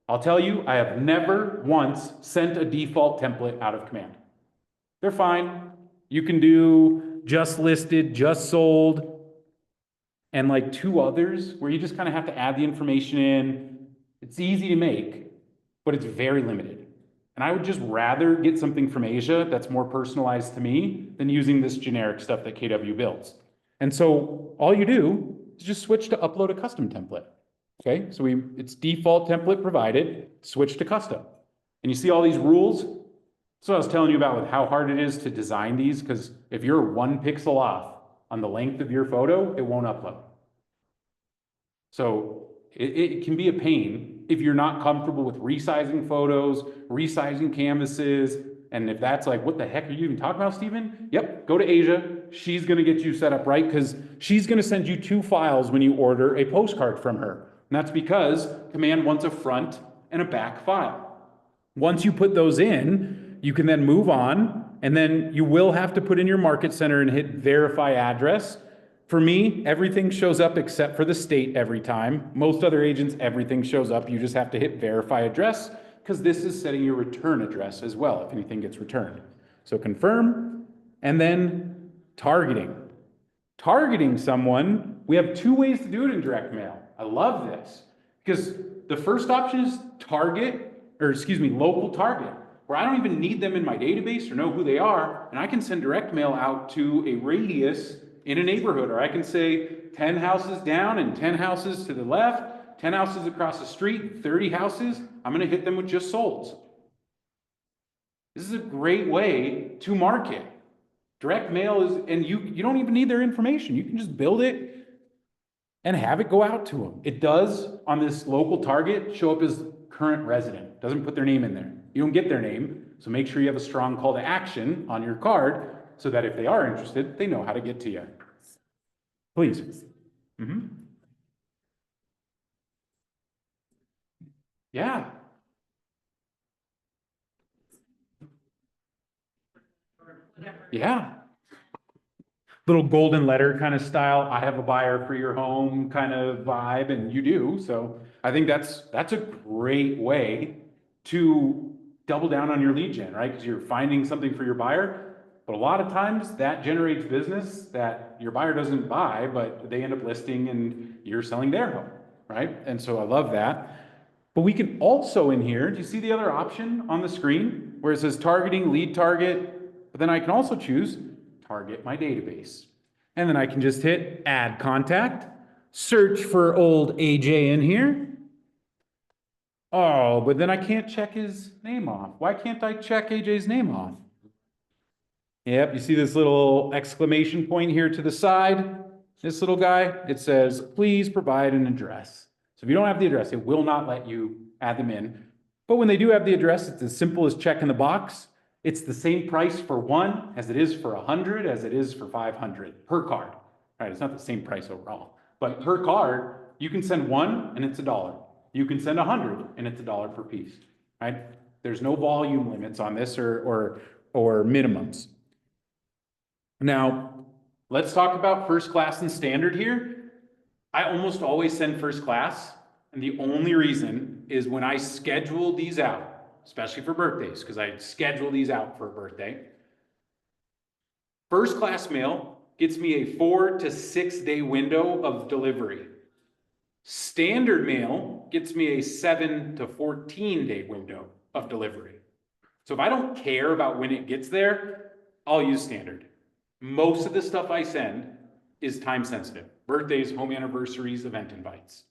I'll tell you, I have never once sent a default template out of command. They're fine. You can do just listed, just sold, and like 2 others where you just kind of have to add the information in. It's easy to make, but it's very limited. And I would just rather get something from Asia that's more personalized to me than using this generic stuff that KW builds. And so all you do is just switch to upload a custom template. Okay, so it's default template provided, switch to custom. And you see all these rules? So I was telling you about with how hard it is to design these, because if you're 1 pixel off on the length of your photo, it won't upload. So it can be a pain if you're not comfortable with resizing photos, resizing canvases, And if that's like, what the heck are you even talking about, Steven? Yep, go to Asia. She's gonna get you set up right, because she's gonna send you 2 files when you order a postcard from her. And that's because Command wants a front and a back file. Once you put those in, you can then move on, and then you will have to put in your market center and hit verify address. For me, everything shows up except for the state every time. Most other agents, everything shows up. You just have to hit verify address, because this is setting your return address as well if anything gets returned. So confirm, and then targeting. Targeting someone, we have 2 ways to do it in direct mail. I love this, because the first option is local target, where I don't even need them in my database or know who they are, and I can send direct mail out to a radius in a neighborhood, or I can say 10 houses down and 10 houses to the left, 10 houses across the street, 30 houses, I'm gonna hit them with just solds. This is a great way to market. Direct mail is, and you don't even need their information. You can just build it and have it go out to them. It does, on this local target, show up as current resident. Doesn't put their name in there. You don't get their name, so make sure you have a strong call to action on your card so that if they are interested, they know how to get to you. Please. Mm-hmm. Yeah. Yeah. Little golden letter kind of style, I have a buyer for your home kind of vibe, and you do. So I think that's a great way to double down on your lead gen, right? Because you're finding something for your buyer, but a lot of times that generates business that your buyer doesn't buy, but they end up listing and you're selling their home, right? And so I love that. But we can also in here, do you see the other option on the screen where it says targeting, lead target? But then I can also choose target my database. And then I can just hit add contact, search for old AJ in here. Oh, but then I can't check his name off. Why can't I check AJ's name off? Yep, you see this little exclamation point here to the side? This little guy, it says, please provide an address. So if you don't have the address, it will not let you add them in. But when they do have the address, it's as simple as checking the box. It's the same price for 1 as it is for 100, as it is for 500 per card. Right? It's not the same price overall, but per card, you can send 1 and it's $1. You can send 100 and it's $1 per piece. Right? There's no volume limits on this or minimums. Now, let's talk about first class and standard here. I almost always send first class, and the only reason is when I schedule these out, especially for birthdays, because I schedule these out for a birthday. First class mail gets me a 4 to 6 day window of delivery. Standard mail gets me a 7 to 14 day window of delivery. So if I don't care about when it gets there, I'll use standard. Most of the stuff I send is time sensitive. Birthdays, home anniversaries, event invites.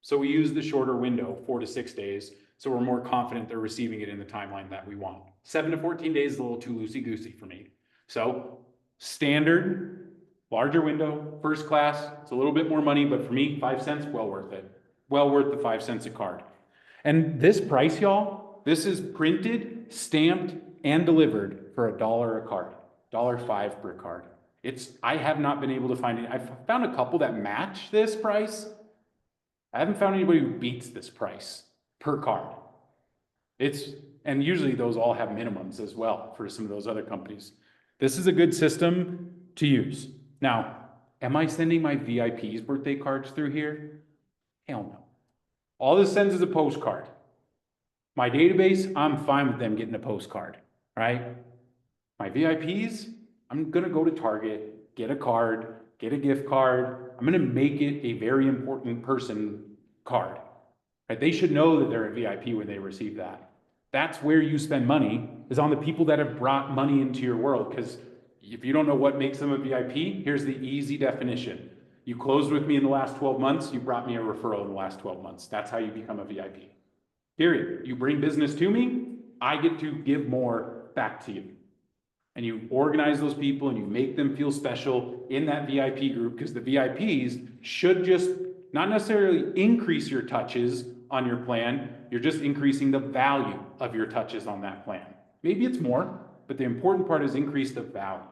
So we use the shorter window, 4 to 6 days, so we're more confident they're receiving it in the timeline that we want. 7 to 14 days is a little too loosey-goosey for me. So standard, larger window, first class, it's a little bit more money, but for me, 5 cents, well worth it. Well worth the 5 cents a card. And this price, y'all, this is printed, stamped, and delivered for $1 a card. $1.05 per card. I have not been able to find it. I've found a couple that match this price. I haven't found anybody who beats this price per card. And usually those all have minimums as well for some of those other companies. This is a good system to use. Now, am I sending my VIPs birthday cards through here? Hell no. All this sends is a postcard. My database, I'm fine with them getting a postcard, right? My VIPs, I'm gonna go to Target, get a card, get a gift card. I'm gonna make it a very important person card. Right? They should know that they're a VIP when they receive that. That's where you spend money, is on the people that have brought money into your world. Because if you don't know what makes them a VIP, here's the easy definition. You closed with me in the last 12 months, you brought me a referral in the last 12 months. That's how you become a VIP. Period. You bring business to me, I get to give more back to you. And you organize those people and you make them feel special in that VIP group, because the VIPs should just not necessarily increase your touches on your plan, you're just increasing the value of your touches on that plan. Maybe it's more, but the important part is increase the value.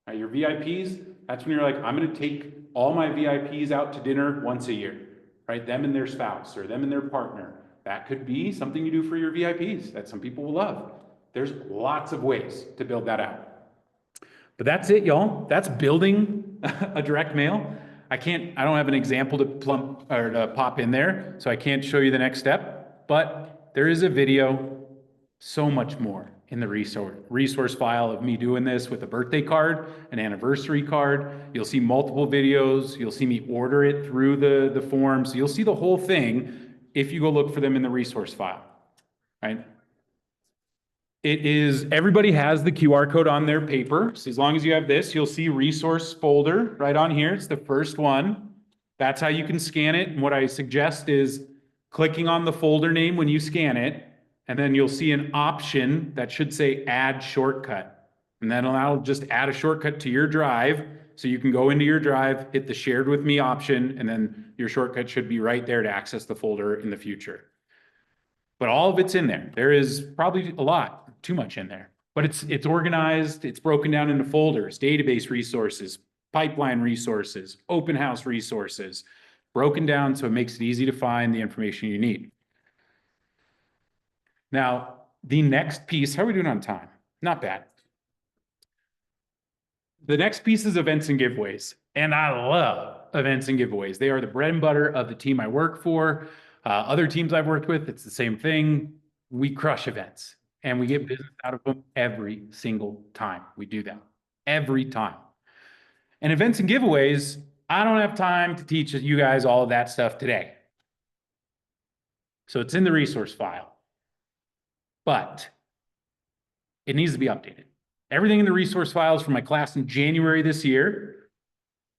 Right, your VIPs, that's when you're like, I'm gonna take all my VIPs out to dinner once a year, right? Them and their spouse or them and their partner. That could be something you do for your VIPs that some people will love. There's lots of ways to build that out. But that's it, y'all. That's building a direct mail. I don't have an example to plump or to pop in there, so I can't show you the next step, but there is a video, so much more in the resource file of me doing this with a birthday card, an anniversary card. You'll see multiple videos. You'll see me order it through the forms. You'll see the whole thing if you go look for them in the resource file, right? It is, everybody has the QR code on their paper. So as long as you have this, you'll see resource folder right on here. It's the first one. That's how you can scan it. And what I suggest is clicking on the folder name when you scan it, and then you'll see an option that should say add shortcut. And then that'll just add a shortcut to your drive. So you can go into your drive, hit the shared with me option, and then your shortcut should be right there to access the folder in the future. But all of it's in there. There is probably a lot, too much in there, but it's organized. It's broken down into folders, database resources, pipeline resources, open house resources, broken down so it makes it easy to find the information you need. Now, the next piece, how are we doing on time? Not bad. The next piece is events and giveaways. And I love events and giveaways. They are the bread and butter of the team I work for. Other teams I've worked with, it's the same thing. We crush events and we get business out of them every single time we do that. Every time. And events and giveaways, I don't have time to teach you guys all of that stuff today. So it's in the resource file. But it needs to be updated. Everything in the resource file is from my class in January this year.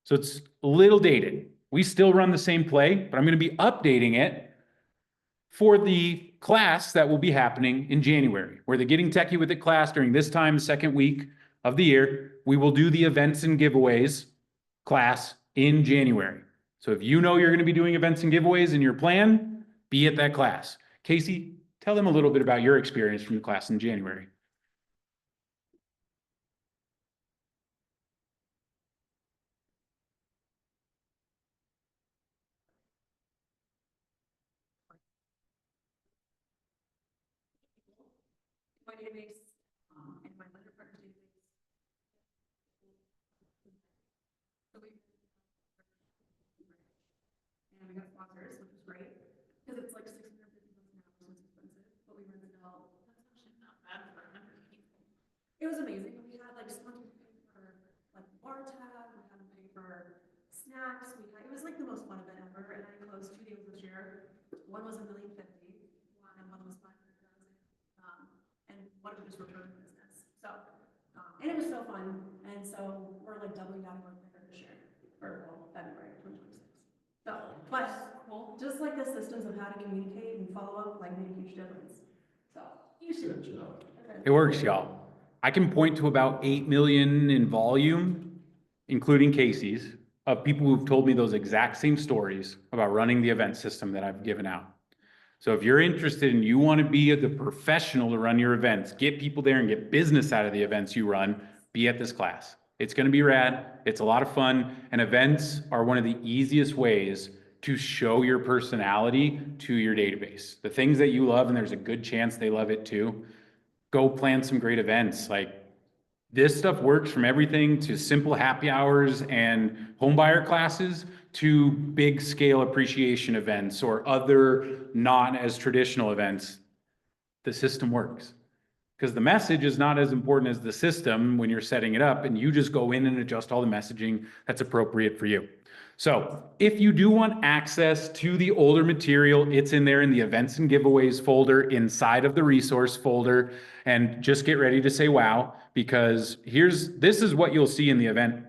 So it's a little dated. We still run the same play, but I'm going to be updating it for the class that will be happening in January, where the Getting Techie With It class during this time, the second week of the year, we will do the events and giveaways class in January. So if you know you're going to be doing events and giveaways in your plan, be at that class. Casey, tell them a little bit about your experience from the class in January. My database and my lender partner database. So and we got sponsors, which was great because it's like $650 now, so it's expensive. But we rented out. That's actually not bad for 100 people. It was amazing. We had like sponsors pay for like bar tab. We had them pay for snacks. It was like the most fun event ever. And I closed 2 deals this year. One was $1.05 million, and one was $500,000. And one of them was return business. So, and it was so fun. And so we're like doubling down on there this year, or well, February 2026. So, but cool. Just like the systems of how to communicate and follow up, like made a huge difference. So you should. It works, y'all. I can point to about 8 million in volume, including Casey's, of people who've told me those exact same stories about running the event system that I've given out. So if you're interested and you want to be the professional to run your events, get people there and get business out of the events you run, be at this class. It's going to be rad. It's a lot of fun. And events are one of the easiest ways to show your personality to your database. The things that you love, and there's a good chance they love it too. Go plan some great events. Like this stuff works from everything to simple happy hours and homebuyer classes to big scale appreciation events or other not as traditional events. The system works because the message is not as important as the system when you're setting it up, and you just go in and adjust all the messaging that's appropriate for you. So if you do want access to the older material, it's in there in the events and giveaways folder inside of the resource folder. And just get ready to say wow, because this is what you'll see in the event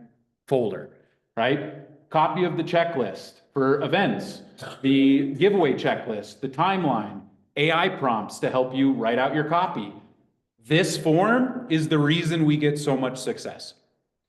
folder, right? Copy of the checklist for events, the giveaway checklist, the timeline, AI prompts to help you write out your copy. This form is the reason we get so much success.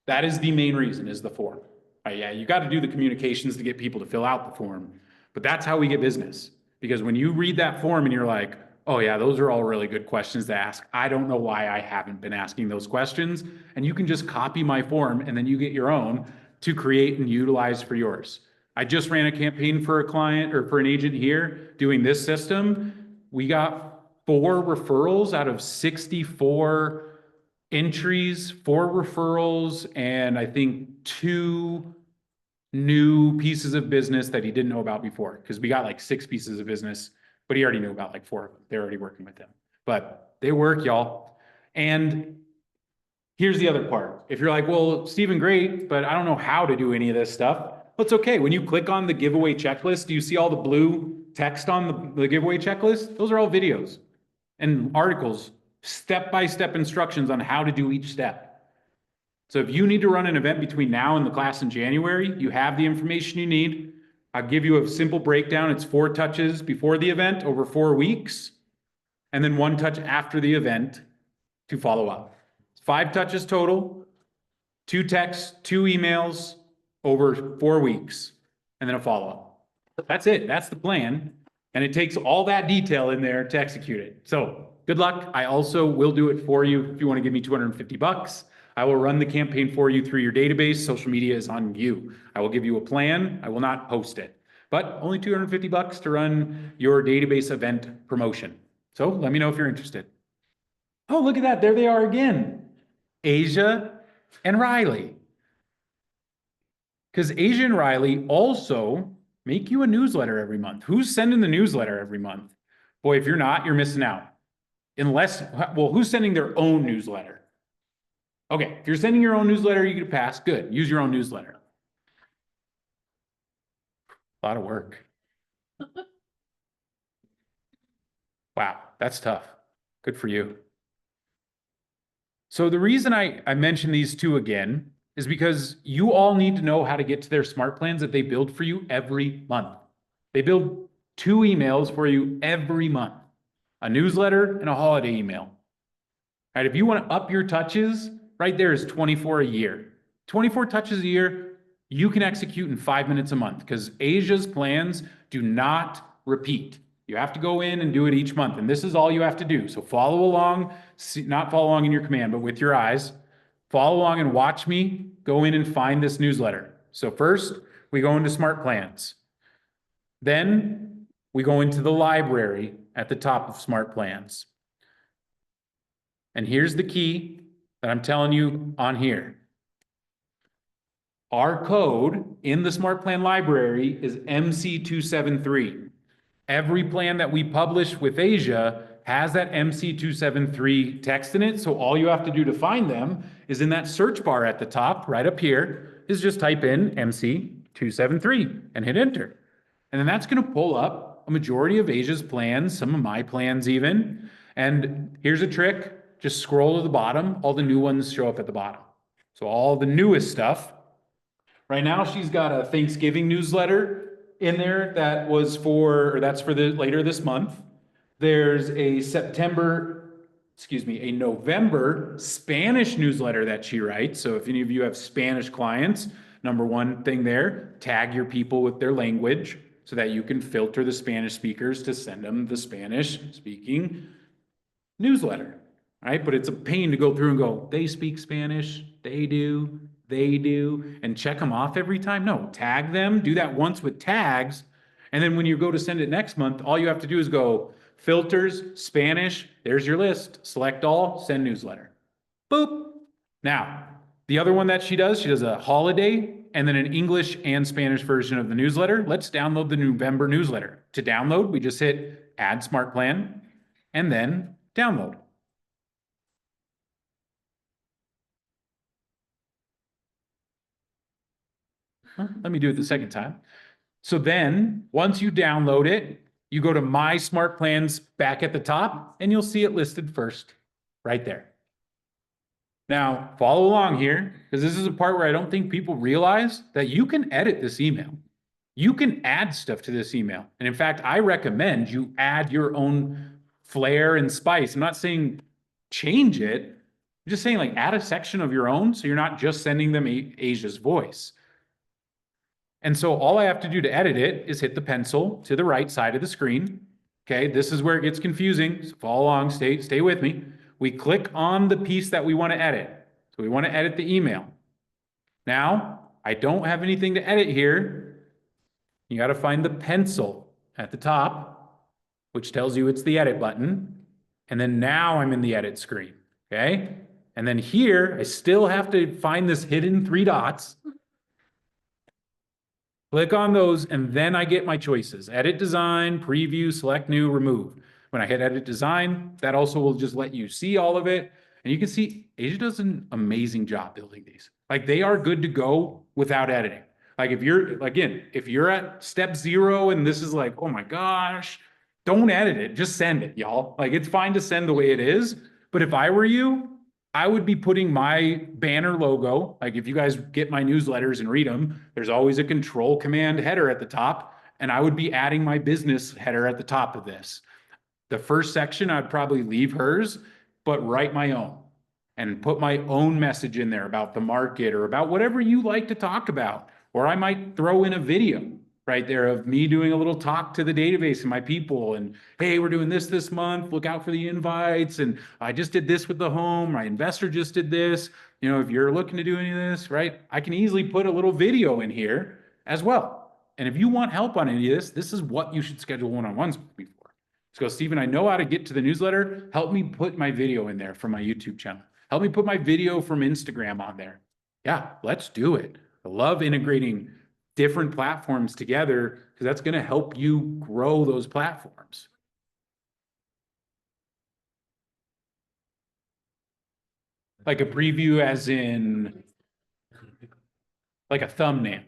That is the main reason, is the form. Yeah, you got to do the communications to get people to fill out the form, but that's how we get business. Because when you read that form and you're like, Oh yeah, those are all really good questions to ask. I don't know why I haven't been asking those questions. And you can just copy my form and then you get your own to create and utilize for yours. I just ran a campaign for a client or for an agent here doing this system. We got 4 referrals out of 64 entries, 4 referrals, and I think 2 new pieces of business that he didn't know about before, because we got like 6 pieces of business, but he already knew about like 4 of them. They're already working with them. But they work, y'all. And here's the other part. If you're like, well, Stephen, great, but I don't know how to do any of this stuff. Well, it's okay. When you click on the giveaway checklist, do you see all the blue text on the giveaway checklist? Those are all videos and articles, step-by-step instructions on how to do each step. So if you need to run an event between now and the class in January, you have the information you need. I'll give you a simple breakdown. It's 4 touches before the event over 4 weeks, and then 1 touch after the event to follow up. 5 touches total, 2 texts, 2 emails over 4 weeks, and then a follow-up. That's it. That's the plan. And it takes all that detail in there to execute it. So good luck. I also will do it for you if you want to give me $250. I will run the campaign for you through your database. Social media is on you. I will give you a plan. I will not post it, but only $250 to run your database event promotion. So let me know if you're interested. Oh, look at that. There they are again. Asia and Riley. Because Asia and Riley also make you a newsletter every month. Who's sending the newsletter every month? Boy, if you're not, you're missing out. Unless, well, who's sending their own newsletter? Okay, if you're sending your own newsletter, you get a pass. Good, use your own newsletter. A lot of work. Wow, that's tough. Good for you. So the reason I mentioned these 2 again is because you all need to know how to get to their smart plans that they build for you every month. They build 2 emails for you every month, a newsletter and a holiday email. All right, if you want to up your touches, right there is 24 a year. 24 touches a year, you can execute in 5 minutes a month because Asia's plans do not repeat. You have to go in and do it each month, and this is all you have to do. So follow along, not follow along in your command, but with your eyes. Follow along and watch me go in and find this newsletter. So first, we go into Smart Plans. Then we go into the library at the top of Smart Plans. And here's the key that I'm telling you on here. Our code in the Smart Plan library is MC273. Every plan that we publish with Asia has that MC273 text in it. So all you have to do to find them is in that search bar at the top, right up here, is just type in MC273 and hit enter. And then that's going to pull up a majority of Asia's plans, some of my plans even. And here's a trick. Just scroll to the bottom. All the new ones show up at the bottom. So all the newest stuff. Right now, she's got a Thanksgiving newsletter in there that was for, or that's for the later this month. There's a a November Spanish newsletter that she writes. So if any of you have Spanish clients, number 1 thing there, tag your people with their language so that you can filter the Spanish speakers to send them the Spanish speaking newsletter. Right? But it's a pain to go through and go, they speak Spanish, they do, and check them off every time. No, tag them, do that once with tags. And then when you go to send it next month, all you have to do is go filters, Spanish, there's your list, select all, send newsletter. Boop. Now, the other one that she does a holiday and then an English and Spanish version of the newsletter. Let's download the November newsletter. To download, we just hit add smart plan and then download. Let me do it the second time. So then once you download it, you go to My Smart Plans back at the top and you'll see it listed first right there. Now follow along here because this is a part where I don't think people realize that you can edit this email. You can add stuff to this email. And in fact, I recommend you add your own flair and spice. I'm not saying change it. I'm just saying like add a section of your own so you're not just sending them Asia's voice. And so all I have to do to edit it is hit the pencil to the right side of the screen. Okay, this is where it gets confusing. So follow along, stay with me. We click on the piece that we want to edit. So we want to edit the email. Now, I don't have anything to edit here. You got to find the pencil at the top, which tells you it's the edit button. And then now I'm in the edit screen, okay? And then here, I still have to find this hidden 3 dots. Click on those, and then I get my choices. Edit design, preview, select new, remove. When I hit edit design, that also will just let you see all of it. And you can see Asia does an amazing job building these. Like, they are good to go without editing. Like, if you're at step 0 and this is like, oh my gosh, don't edit it, just send it, y'all. Like, it's fine to send the way it is. But if I were you, I would be putting my banner logo, like if you guys get my newsletters and read them, there's always a control command header at the top, and I would be adding my business header at the top of this. The first section, I'd probably leave hers, but write my own and put my own message in there about the market or about whatever you like to talk about. Or I might throw in a video right there of me doing a little talk to the database and my people, and hey, we're doing this month, look out for the invites, and I just did this with the home, my investor just did this. You know, if you're looking to do any of this, right, I can easily put a little video in here as well. And if you want help on any of this is what you should schedule one-on-ones with me for. Just go, Stephen, I know how to get to the newsletter, help me put my video in there from my YouTube channel, help me put my video from Instagram on there. Yeah, let's do it. I love integrating different platforms together because that's going to help you grow those platforms. Like a preview as in like a thumbnail.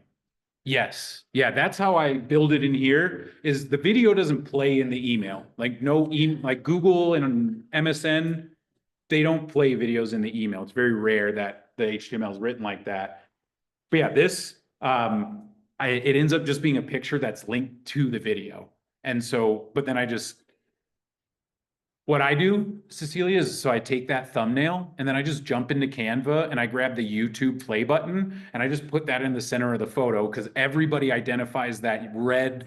Yes. Yeah, that's how I build it in here is the video doesn't play in the email. Like like Google and MSN, they don't play videos in the email. It's very rare that the HTML is written like that. But yeah, this, it ends up just being a picture that's linked to the video. And so, but then what I do, Cecilia, is so I take that thumbnail and then I just jump into Canva and I grab the YouTube play button and I just put that in the center of the photo because everybody identifies that red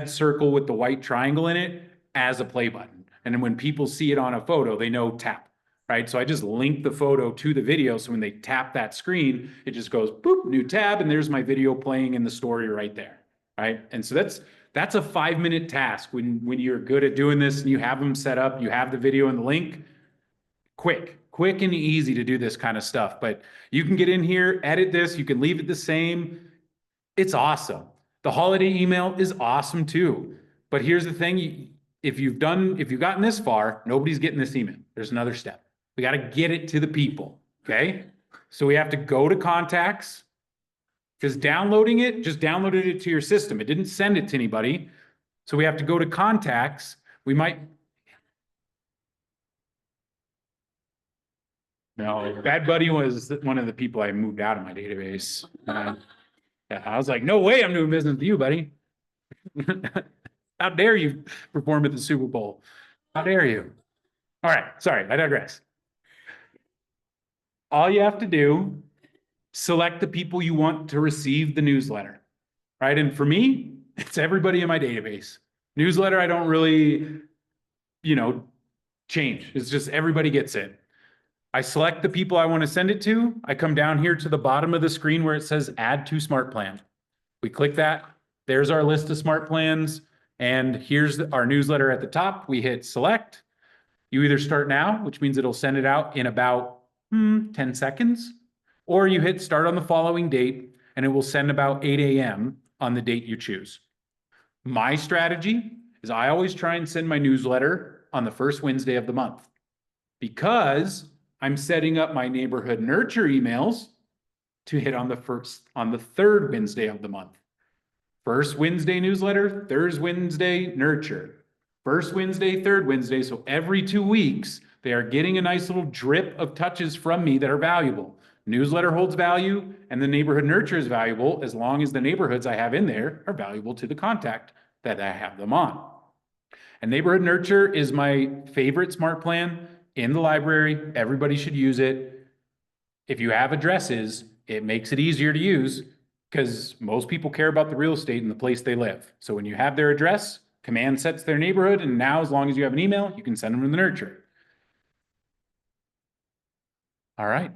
circle with the white triangle in it as a play button. And then when people see it on a photo, they know tap. Right, so I just link the photo to the video. So when they tap that screen, it just goes boop, new tab, and there's my video playing in the story right there. Right, and so that's a 5-minute task when you're good at doing this and you have them set up, you have the video and the link. Quick and easy to do this kind of stuff. But you can get in here, edit this. You can leave it the same. It's awesome. The holiday email is awesome too. But here's the thing: if you've gotten this far, nobody's getting this email. There's another step. We got to get it to the people, okay? So we have to go to contacts, because downloading it just downloaded it to your system. It didn't send it to anybody. So we have to go to contacts. No, Bad Buddy was one of the people I moved out of my database. Yeah, I was like, no way I'm doing business with you, buddy. How dare you perform at the Super Bowl? How dare you? All right, sorry, I digress. All you have to do, select the people you want to receive the newsletter, right? And for me, it's everybody in my database. Newsletter, I don't really, change. It's just everybody gets it. I select the people I want to send it to. I come down here to the bottom of the screen where it says add to smart plan. We click that. There's our list of smart plans. And here's our newsletter at the top. We hit select. You either start now, which means it'll send it out in about 10 seconds, or you hit start on the following date and it will send about 8 a.m. on the date you choose. My strategy is I always try and send my newsletter on the first Wednesday of the month because I'm setting up my neighborhood nurture emails to hit on the third Wednesday of the month. First Wednesday newsletter, third Wednesday nurture. First Wednesday, third Wednesday. So every 2 weeks, they are getting a nice little drip of touches from me that are valuable. Newsletter holds value and the neighborhood nurture is valuable as long as the neighborhoods I have in there are valuable to the contact that I have them on. And neighborhood nurture is my favorite smart plan in the library. Everybody should use it. If you have addresses, it makes it easier to use because most people care about the real estate and the place they live. So when you have their address, Command sets their neighborhood, and now as long as you have an email, you can send them to the nurture. All right,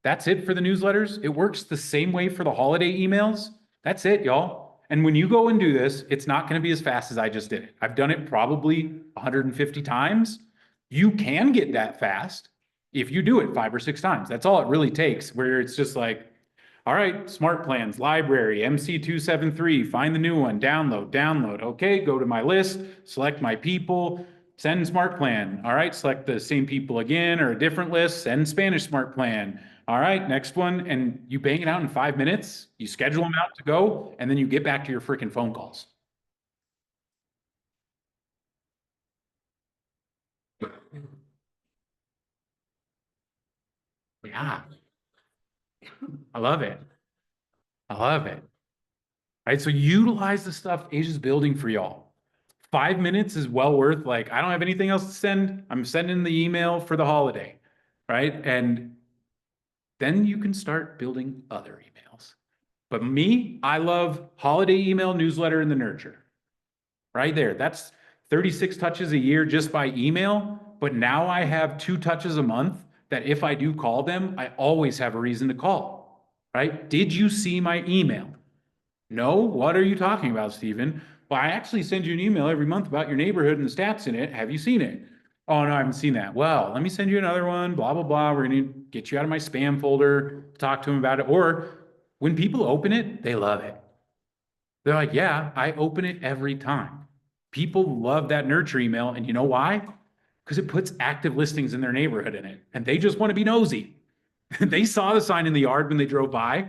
that's it for the newsletters. It works the same way for the holiday emails. That's it, y'all. And when you go and do this, it's not going to be as fast as I just did it. I've done it probably 150 times. You can get that fast if you do it 5 or 6 times. That's all it really takes, where it's just like, all right, smart plans, library, MC273, find the new one, download. Okay, go to my list, select my people, send smart plan. All right, select the same people again or a different list, send Spanish smart plan. All right, next one. And you bang it out in 5 minutes, you schedule them out to go, and then you get back to your freaking phone calls. Yeah. I love it. I love it. All right, so utilize the stuff Asia's building for y'all. 5 minutes is well worth, like, I don't have anything else to send. I'm sending the email for the holiday, right? And then you can start building other emails. But me, I love holiday email, newsletter, and the nurture. Right there. That's 36 touches a year just by email. But now I have 2 touches a month that if I do call them, I always have a reason to call. Right? Did you see my email? No? What are you talking about, Stephen? Well, I actually send you an email every month about your neighborhood and the stats in it. Have you seen it? Oh, no, I haven't seen that. Well, let me send you another one, blah, blah, blah. We're going to get you out of my spam folder, talk to them about it. Or when people open it, they love it. They're like, yeah, I open it every time. People love that nurture email. And you know why? Because it puts active listings in their neighborhood in it. And they just want to be nosy. They saw the sign in the yard when they drove by.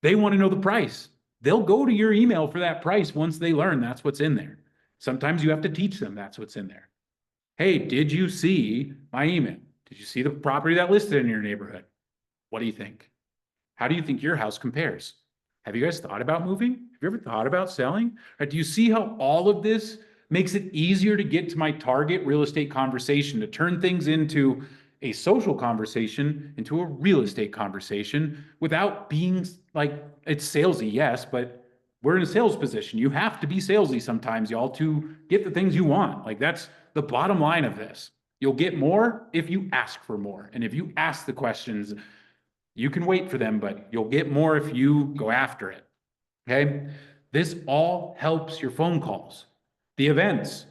They want to know the price. They'll go to your email for that price once they learn that's what's in there. Sometimes you have to teach them that's what's in there. Hey, did you see my email? Did you see the property that listed in your neighborhood? What do you think? How do you think your house compares? Have you guys thought about moving? Have you ever thought about selling? Right, do you see how all of this makes it easier to get to my target real estate conversation, to turn things into a social conversation, into a real estate conversation without being like, it's salesy, yes, but we're in a sales position. You have to be salesy sometimes, y'all, to get the things you want. Like, that's the bottom line of this. You'll get more if you ask for more. And if you ask the questions, you can wait for them, but you'll get more if you go after it. Okay? This all helps your phone calls. The events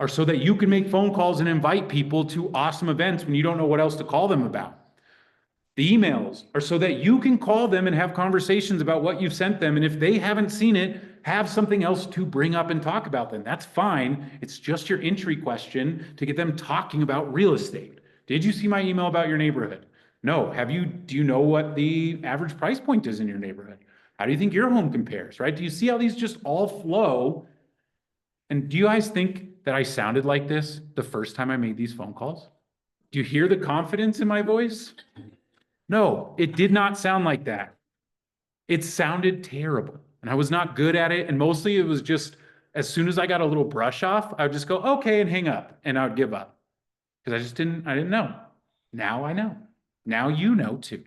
are so that you can make phone calls and invite people to awesome events when you don't know what else to call them about. The emails are so that you can call them and have conversations about what you've sent them. And if they haven't seen it, have something else to bring up and talk about them. That's fine. It's just your entry question to get them talking about real estate. Did you see my email about your neighborhood? No. Do you know what the average price point is in your neighborhood? How do you think your home compares, right? Do you see how these just all flow? And do you guys think that I sounded like this the first time I made these phone calls? Do you hear the confidence in my voice? No, it did not sound like that. It sounded terrible, and I was not good at it. And mostly it was just, as soon as I got a little brush off, I would just go, okay, and hang up, and I would give up. Because I didn't know. Now I know. Now you know too.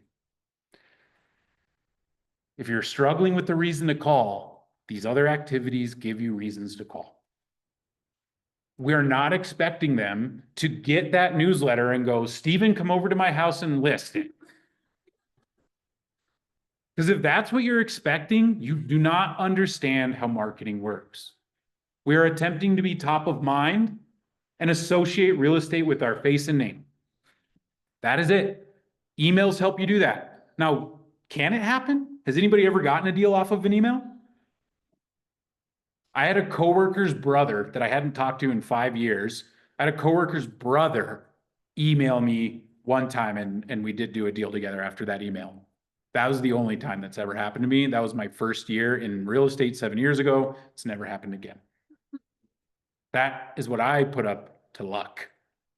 If you're struggling with the reason to call, these other activities give you reasons to call. We're not expecting them to get that newsletter and go, Stephen, come over to my house and list it. Because if that's what you're expecting, you do not understand how marketing works. We are attempting to be top of mind and associate real estate with our face and name. That is it. Emails help you do that. Now, can it happen? Has anybody ever gotten a deal off of an email? I had a coworker's brother that I hadn't talked to in 5 years. I had a coworker's brother email me one time, and we did do a deal together after that email. That was the only time that's ever happened to me. That was my first year in real estate 7 years ago. It's never happened again. That is what I put up to luck,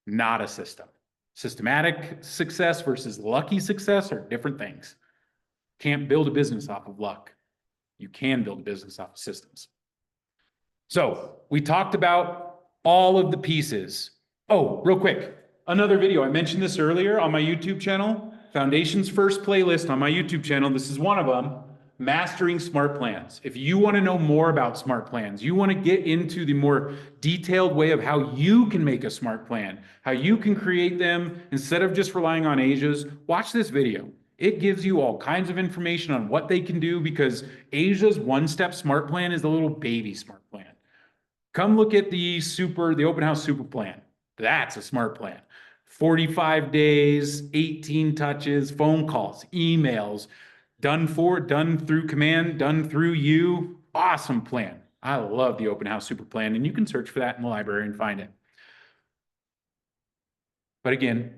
not a system. Systematic success versus lucky success are different things. Can't build a business off of luck. You can build a business off of systems. So we talked about all of the pieces. Oh, real quick, another video. I mentioned this earlier on my YouTube channel, Foundations First playlist on my YouTube channel. This is one of them. Mastering Smart Plans. If you want to know more about smart plans, you want to get into the more detailed way of how you can make a smart plan, how you can create them instead of just relying on Asia's, watch this video. It gives you all kinds of information on what they can do because Asia's one-step smart plan is a little baby smart plan. Come look at the open house super plan. That's a smart plan. 45 days, 18 touches, phone calls, emails, done through command, done through you. Awesome plan. I love the open house super plan, and you can search for that in the library and find it. But again,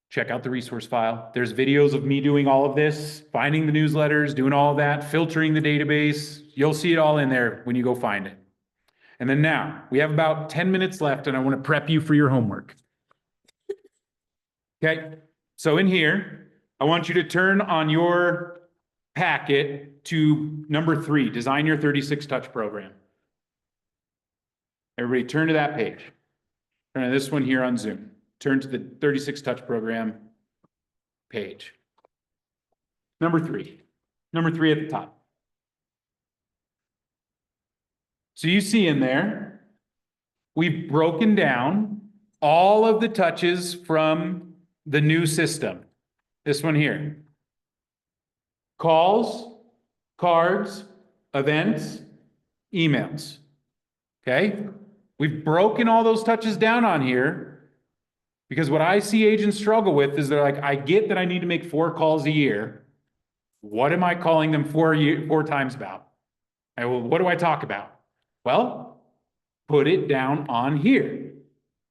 check out the resource file. There's videos of me doing all of this, finding the newsletters, doing all of that, filtering the database. You'll see it all in there when you go find it. And then now, we have about 10 minutes left, and I want to prep you for your homework. Okay, so in here, I want you to turn on your packet to number 3, design your 36 touch program. Everybody turn to that page. Turn to this one here on Zoom. Turn to the 36 touch program page. Number 3 at the top. So you see in there, we've broken down all of the touches from the new system. This one here. Calls, cards, events, emails. Okay? We've broken all those touches down on here because what I see agents struggle with is they're like, I get that I need to make 4 calls a year. What am I calling them 4 times about? Well, what do I talk about? Well, put it down on here.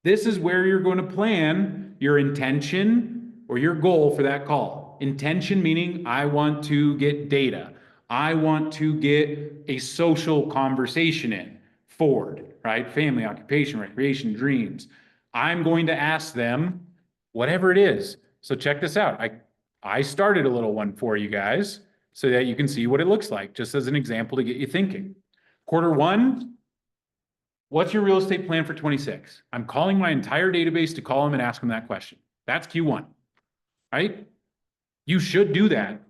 This is where you're going to plan your intention or your goal for that call. Intention meaning I want to get data. I want to get a social conversation in. Ford, right? Family, occupation, recreation, dreams. I'm going to ask them whatever it is. So check this out. I started a little one for you guys so that you can see what it looks like, just as an example to get you thinking. Q1, what's your real estate plan for 26? I'm calling my entire database to call them and ask them that question. That's Q1, right? You should do that.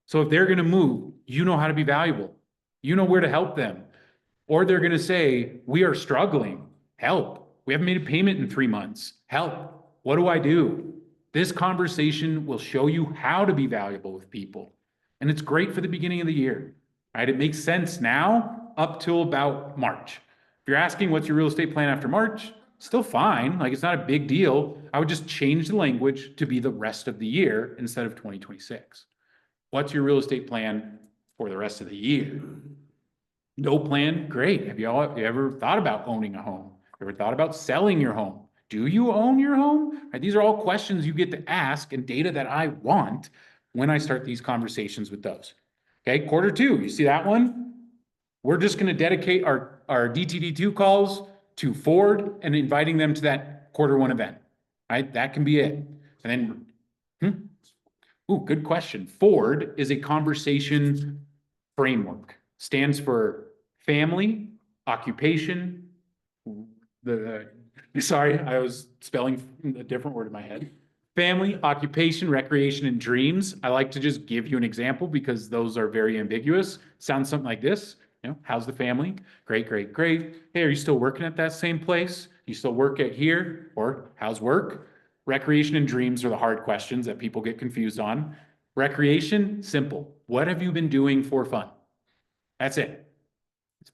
So if they're going to move, you know how to be valuable. You know where to help them. Or they're going to say, we are struggling. Help. We haven't made a payment in 3 months. Help. What do I do? This conversation will show you how to be valuable with people. And it's great for the beginning of the year, right? It makes sense now up till about March. If you're asking what's your real estate plan after March, still fine. Like it's not a big deal. I would just change the language to be the rest of the year instead of 2026. What's your real estate plan for the rest of the year? No plan? Great. Have you ever thought about owning a home? Ever thought about selling your home? Do you own your home? Right, these are all questions you get to ask and data that I want when I start these conversations with those. Okay, Q2, you see that one? We're just going to dedicate our DTD2 calls to Ford and inviting them to that Q1 event, right? That can be it. And then, good question. Ford is a conversation framework. Stands for family, occupation, sorry, I was spelling a different word in my head. Family, occupation, recreation, and dreams. I like to just give you an example because those are very ambiguous. Sounds something like this. You know, how's the family? Great, great, great. Hey, are you still working at that same place? You still work at here? Or how's work? Recreation and dreams are the hard questions that people get confused on. Recreation, simple. What have you been doing for fun? That's it.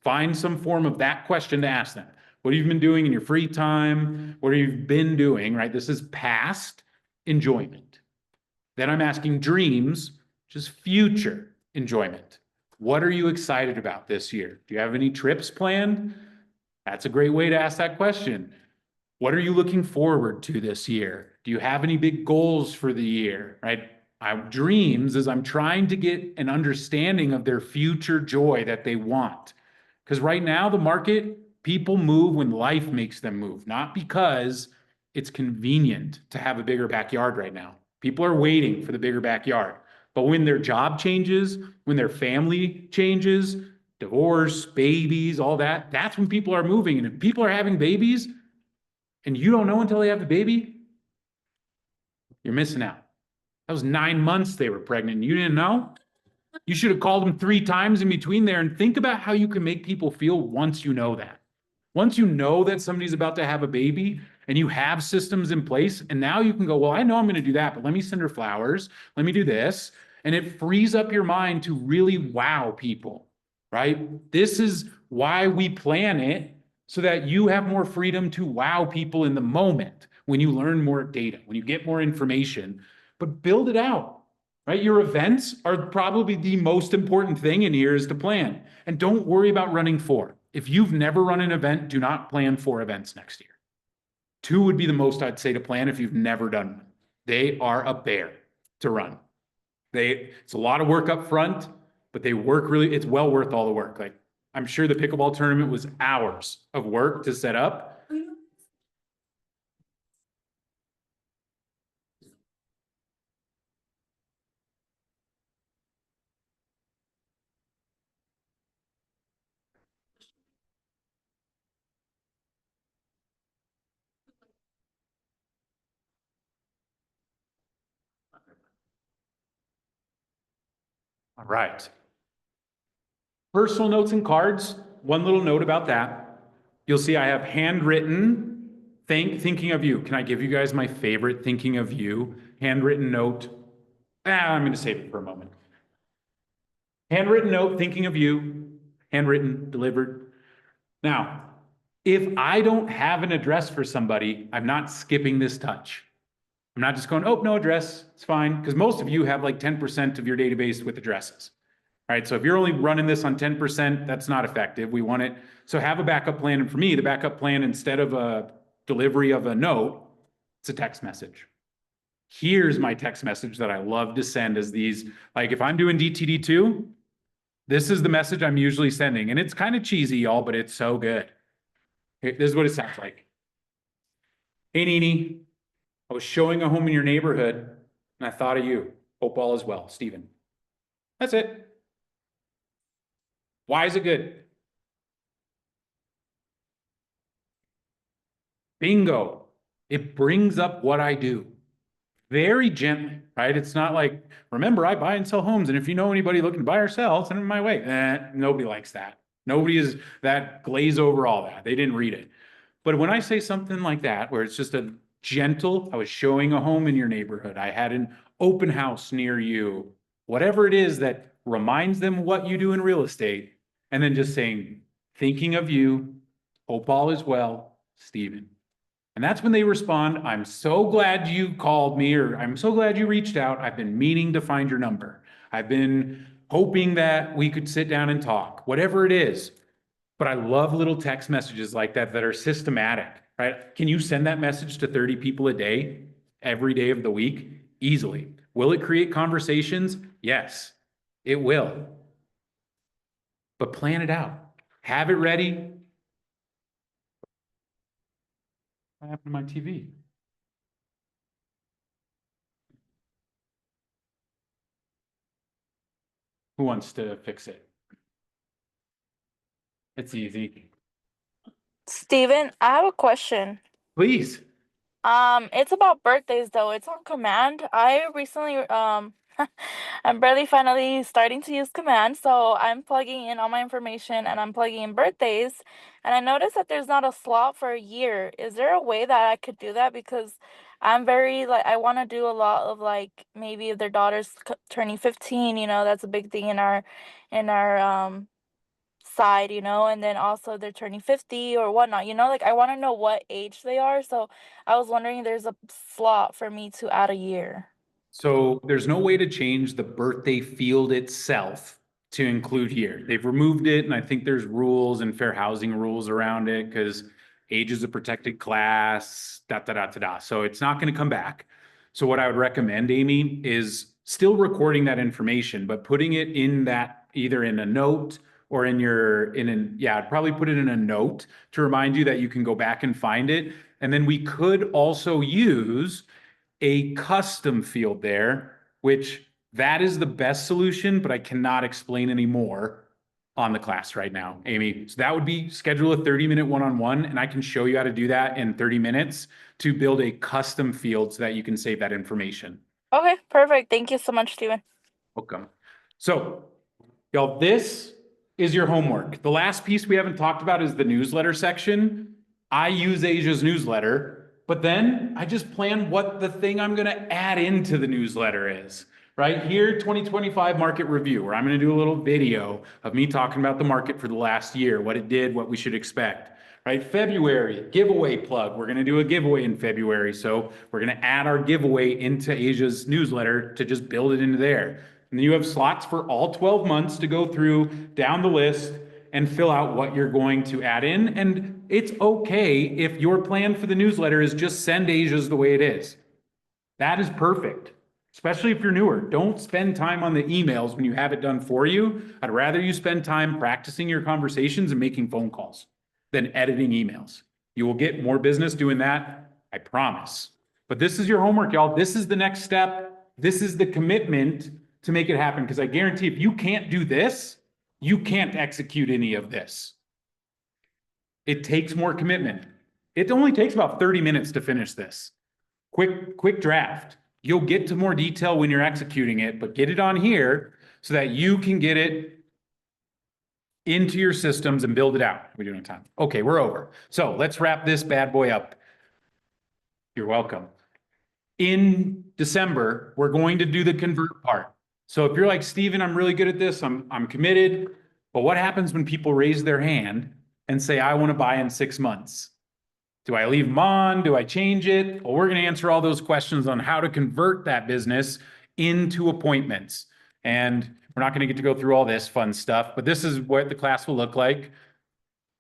Find some form of that question to ask them. What have you been doing in your free time? What have you been doing, right? This is past enjoyment. Then I'm asking dreams, which is future enjoyment. What are you excited about this year? Do you have any trips planned? That's a great way to ask that question. What are you looking forward to this year? Do you have any big goals for the year, right? Dreams is I'm trying to get an understanding of their future joy that they want. Because right now, the market, people move when life makes them move, not because it's convenient to have a bigger backyard right now. People are waiting for the bigger backyard. But when their job changes, when their family changes, divorce, babies, all that, that's when people are moving. And if people are having babies and you don't know until they have the baby, you're missing out. That was 9 months they were pregnant and you didn't know? You should have called them 3 times in between there, and think about how you can make people feel once you know that. Once you know that somebody's about to have a baby and you have systems in place, and now you can go, well, I know I'm going to do that, but let me send her flowers. Let me do this. And it frees up your mind to really wow people, right? This is why we plan it, so that you have more freedom to wow people in the moment when you learn more data, when you get more information, but build it out, right? Your events are probably the most important thing in here is to plan. And don't worry about running 4. If you've never run an event, do not plan 4 events next year. 2 would be the most I'd say to plan if you've never done one. They are a bear to run. It's a lot of work up front, but they work really, it's well worth all the work. Like, I'm sure the pickleball tournament was hours of work to set up. All right. Personal notes and cards, one little note about that. You'll see I have handwritten thinking of you. Can I give you guys my favorite thinking of you handwritten note? I'm going to save it for a moment. Handwritten note, thinking of you, handwritten, delivered. Now, if I don't have an address for somebody, I'm not skipping this touch. I'm not just going, oh, no address, it's fine. Because most of you have like 10% of your database with addresses. All right, so if you're only running this on 10%, that's not effective. We want it, so have a backup plan. And for me, the backup plan, instead of a delivery of a note, it's a text message. Here's my text message that I love to send as these, like if I'm doing DTD2, this is the message I'm usually sending. And it's kind of cheesy, y'all, but it's so good. This is what it sounds like. Hey, Nini, I was showing a home in your neighborhood and I thought of you. Hope all is well, Stephen. That's it. Why is it good? Bingo. It brings up what I do very gently, right? It's not like, remember, I buy and sell homes. And if you know anybody looking to buy or sell, send them my way. Nobody likes that. Nobody is that glaze over all that. They didn't read it. But when I say something like that, where it's just a gentle, I was showing a home in your neighborhood, I had an open house near you, whatever it is that reminds them what you do in real estate, and then just saying, thinking of you, hope all is well, Stephen. And that's when they respond, I'm so glad you called me, or I'm so glad you reached out. I've been meaning to find your number. I've been hoping that we could sit down and talk, whatever it is. But I love little text messages like that that are systematic, right? Can you send that message to 30 people a day, every day of the week? Easily. Will it create conversations? Yes, it will. But plan it out. Have it ready. What happened to my TV? Who wants to fix it? It's easy. Steven, I have a question. Please. It's about birthdays though. It's on Command. I recently I'm barely finally starting to use Command, so I'm plugging in all my information and I'm plugging in birthdays, and I noticed that there's not a slot for a year. Is there a way that I could do that? Because I'm very like I want to do a lot of like maybe if their daughter's turning 15, that's a big thing in our side, and then also they're turning 50 or whatnot, like I want to know what age they are. So I was wondering if there's a slot for me to add a year. So there's no way to change the birthday field itself to include here. They've removed it, and I think there's rules and fair housing rules around it because age is a protected class, da da da da da. So it's not going to come back. So what I would recommend, Amy, is still recording that information, but putting it in that either in a note or I'd probably put it in a note to remind you that you can go back and find it. And then we could also use a custom field there, which that is the best solution, but I cannot explain any more on the class right now, Amy. So that would be schedule a 30-minute one-on-one, and I can show you how to do that in 30 minutes to build a custom field so that you can save that information. Okay, perfect. Thank you so much, Steven. Welcome. So Y'all, this is your homework. The last piece we haven't talked about is the newsletter section. I use Asia's newsletter, but then I just plan what the thing I'm gonna add into the newsletter is. Right here, 2025 market review, where I'm gonna do a little video of me talking about the market for the last year, what it did, what we should expect. Right, February, giveaway plug. We're gonna do a giveaway in February, so we're gonna add our giveaway into Asia's newsletter to just build it into there. And then you have slots for all 12 months to go through down the list and fill out what you're going to add in. And it's okay if your plan for the newsletter is just send Asia's the way it is. That is perfect, especially if you're newer. Don't spend time on the emails when you have it done for you. I'd rather you spend time practicing your conversations and making phone calls than editing emails. You will get more business doing that, I promise. But this is your homework, y'all. This is the next step. This is the commitment to make it happen, because I guarantee if you can't do this, you can't execute any of this. It takes more commitment. It only takes about 30 minutes to finish this. Quick draft. You'll get to more detail when you're executing it, but get it on here so that you can get it into your systems and build it out. We don't have time. Okay, we're over. So let's wrap this bad boy up. You're welcome. In December, we're going to do the convert part. So if you're like, Steven, I'm really good at this, I'm committed, but what happens when people raise their hand and say, I want to buy in 6 months? Do I leave them on? Do I change it? Well, we're going to answer all those questions on how to convert that business into appointments. And we're not going to get to go through all this fun stuff, but this is what the class will look like.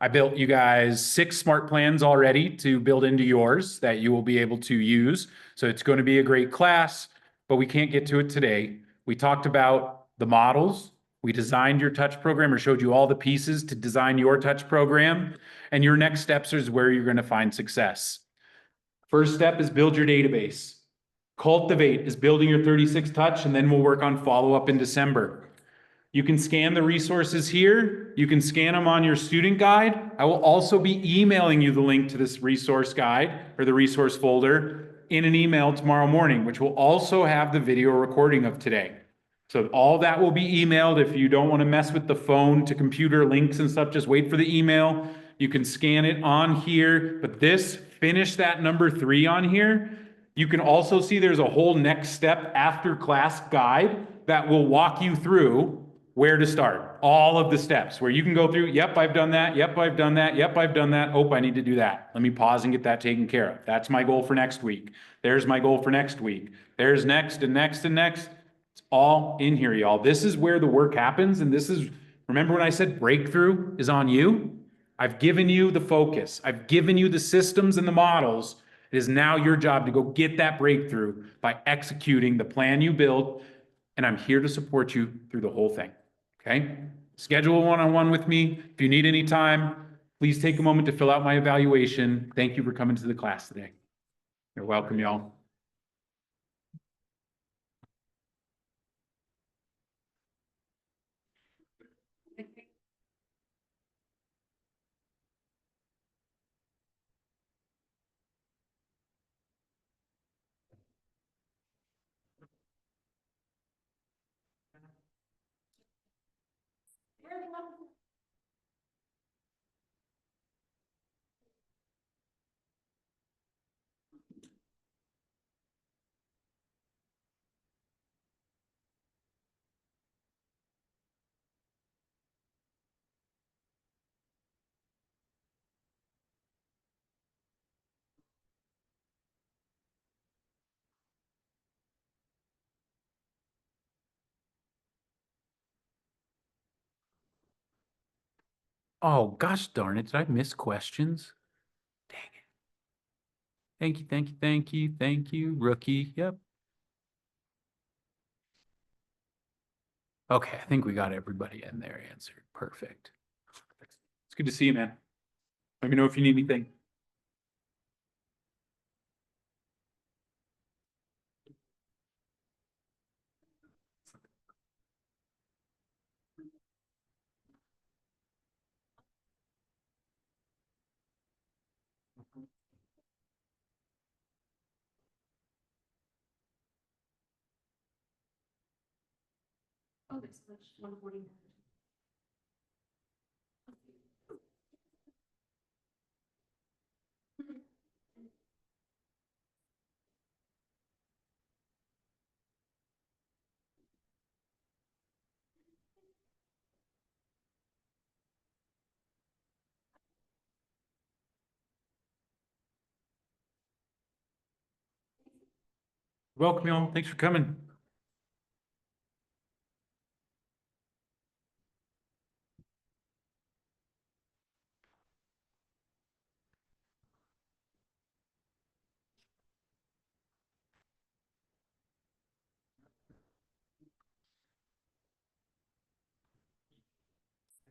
I built you guys 6 smart plans already to build into yours that you will be able to use. So it's going to be a great class, but we can't get to it today. We talked about the models. We designed your touch program, or showed you all the pieces to design your touch program. And your next steps is where you're going to find success. First step is build your database. Cultivate is building your 36 touch, and then we'll work on follow-up in December. You can scan the resources here. You can scan them on your student guide. I will also be emailing you the link to this resource guide or the resource folder in an email tomorrow morning, which will also have the video recording of today. So all that will be emailed. If you don't want to mess with the phone to computer links and stuff, just wait for the email. You can scan it on here, but finish that number 3 on here. You can also see there's a whole next step after class guide that will walk you through where to start. All of the steps where you can go through, yep, I've done that. Yep, I've done that. Yep, I've done that. Oh, I need to do that. Let me pause and get that taken care of. That's my goal for next week. There's my goal for next week. There's next and next and next. It's all in here, y'all. This is where the work happens. And this is, remember when I said breakthrough is on you? I've given you the focus. I've given you the systems and the models. It is now your job to go get that breakthrough by executing the plan you built. And I'm here to support you through the whole thing. Okay? Schedule a one-on-one with me. If you need any time, please take a moment to fill out my evaluation. Thank you for coming to the class today. You're welcome, y'all. Oh, gosh darn it. Did I miss questions? Dang it. Thank you, thank you, thank you, thank you, rookie. Yep. Okay, I think we got everybody in there answered. Perfect. It's good to see you, man. Let me know if you need anything. Oh, they switched 140. Welcome, y'all. Thanks for coming.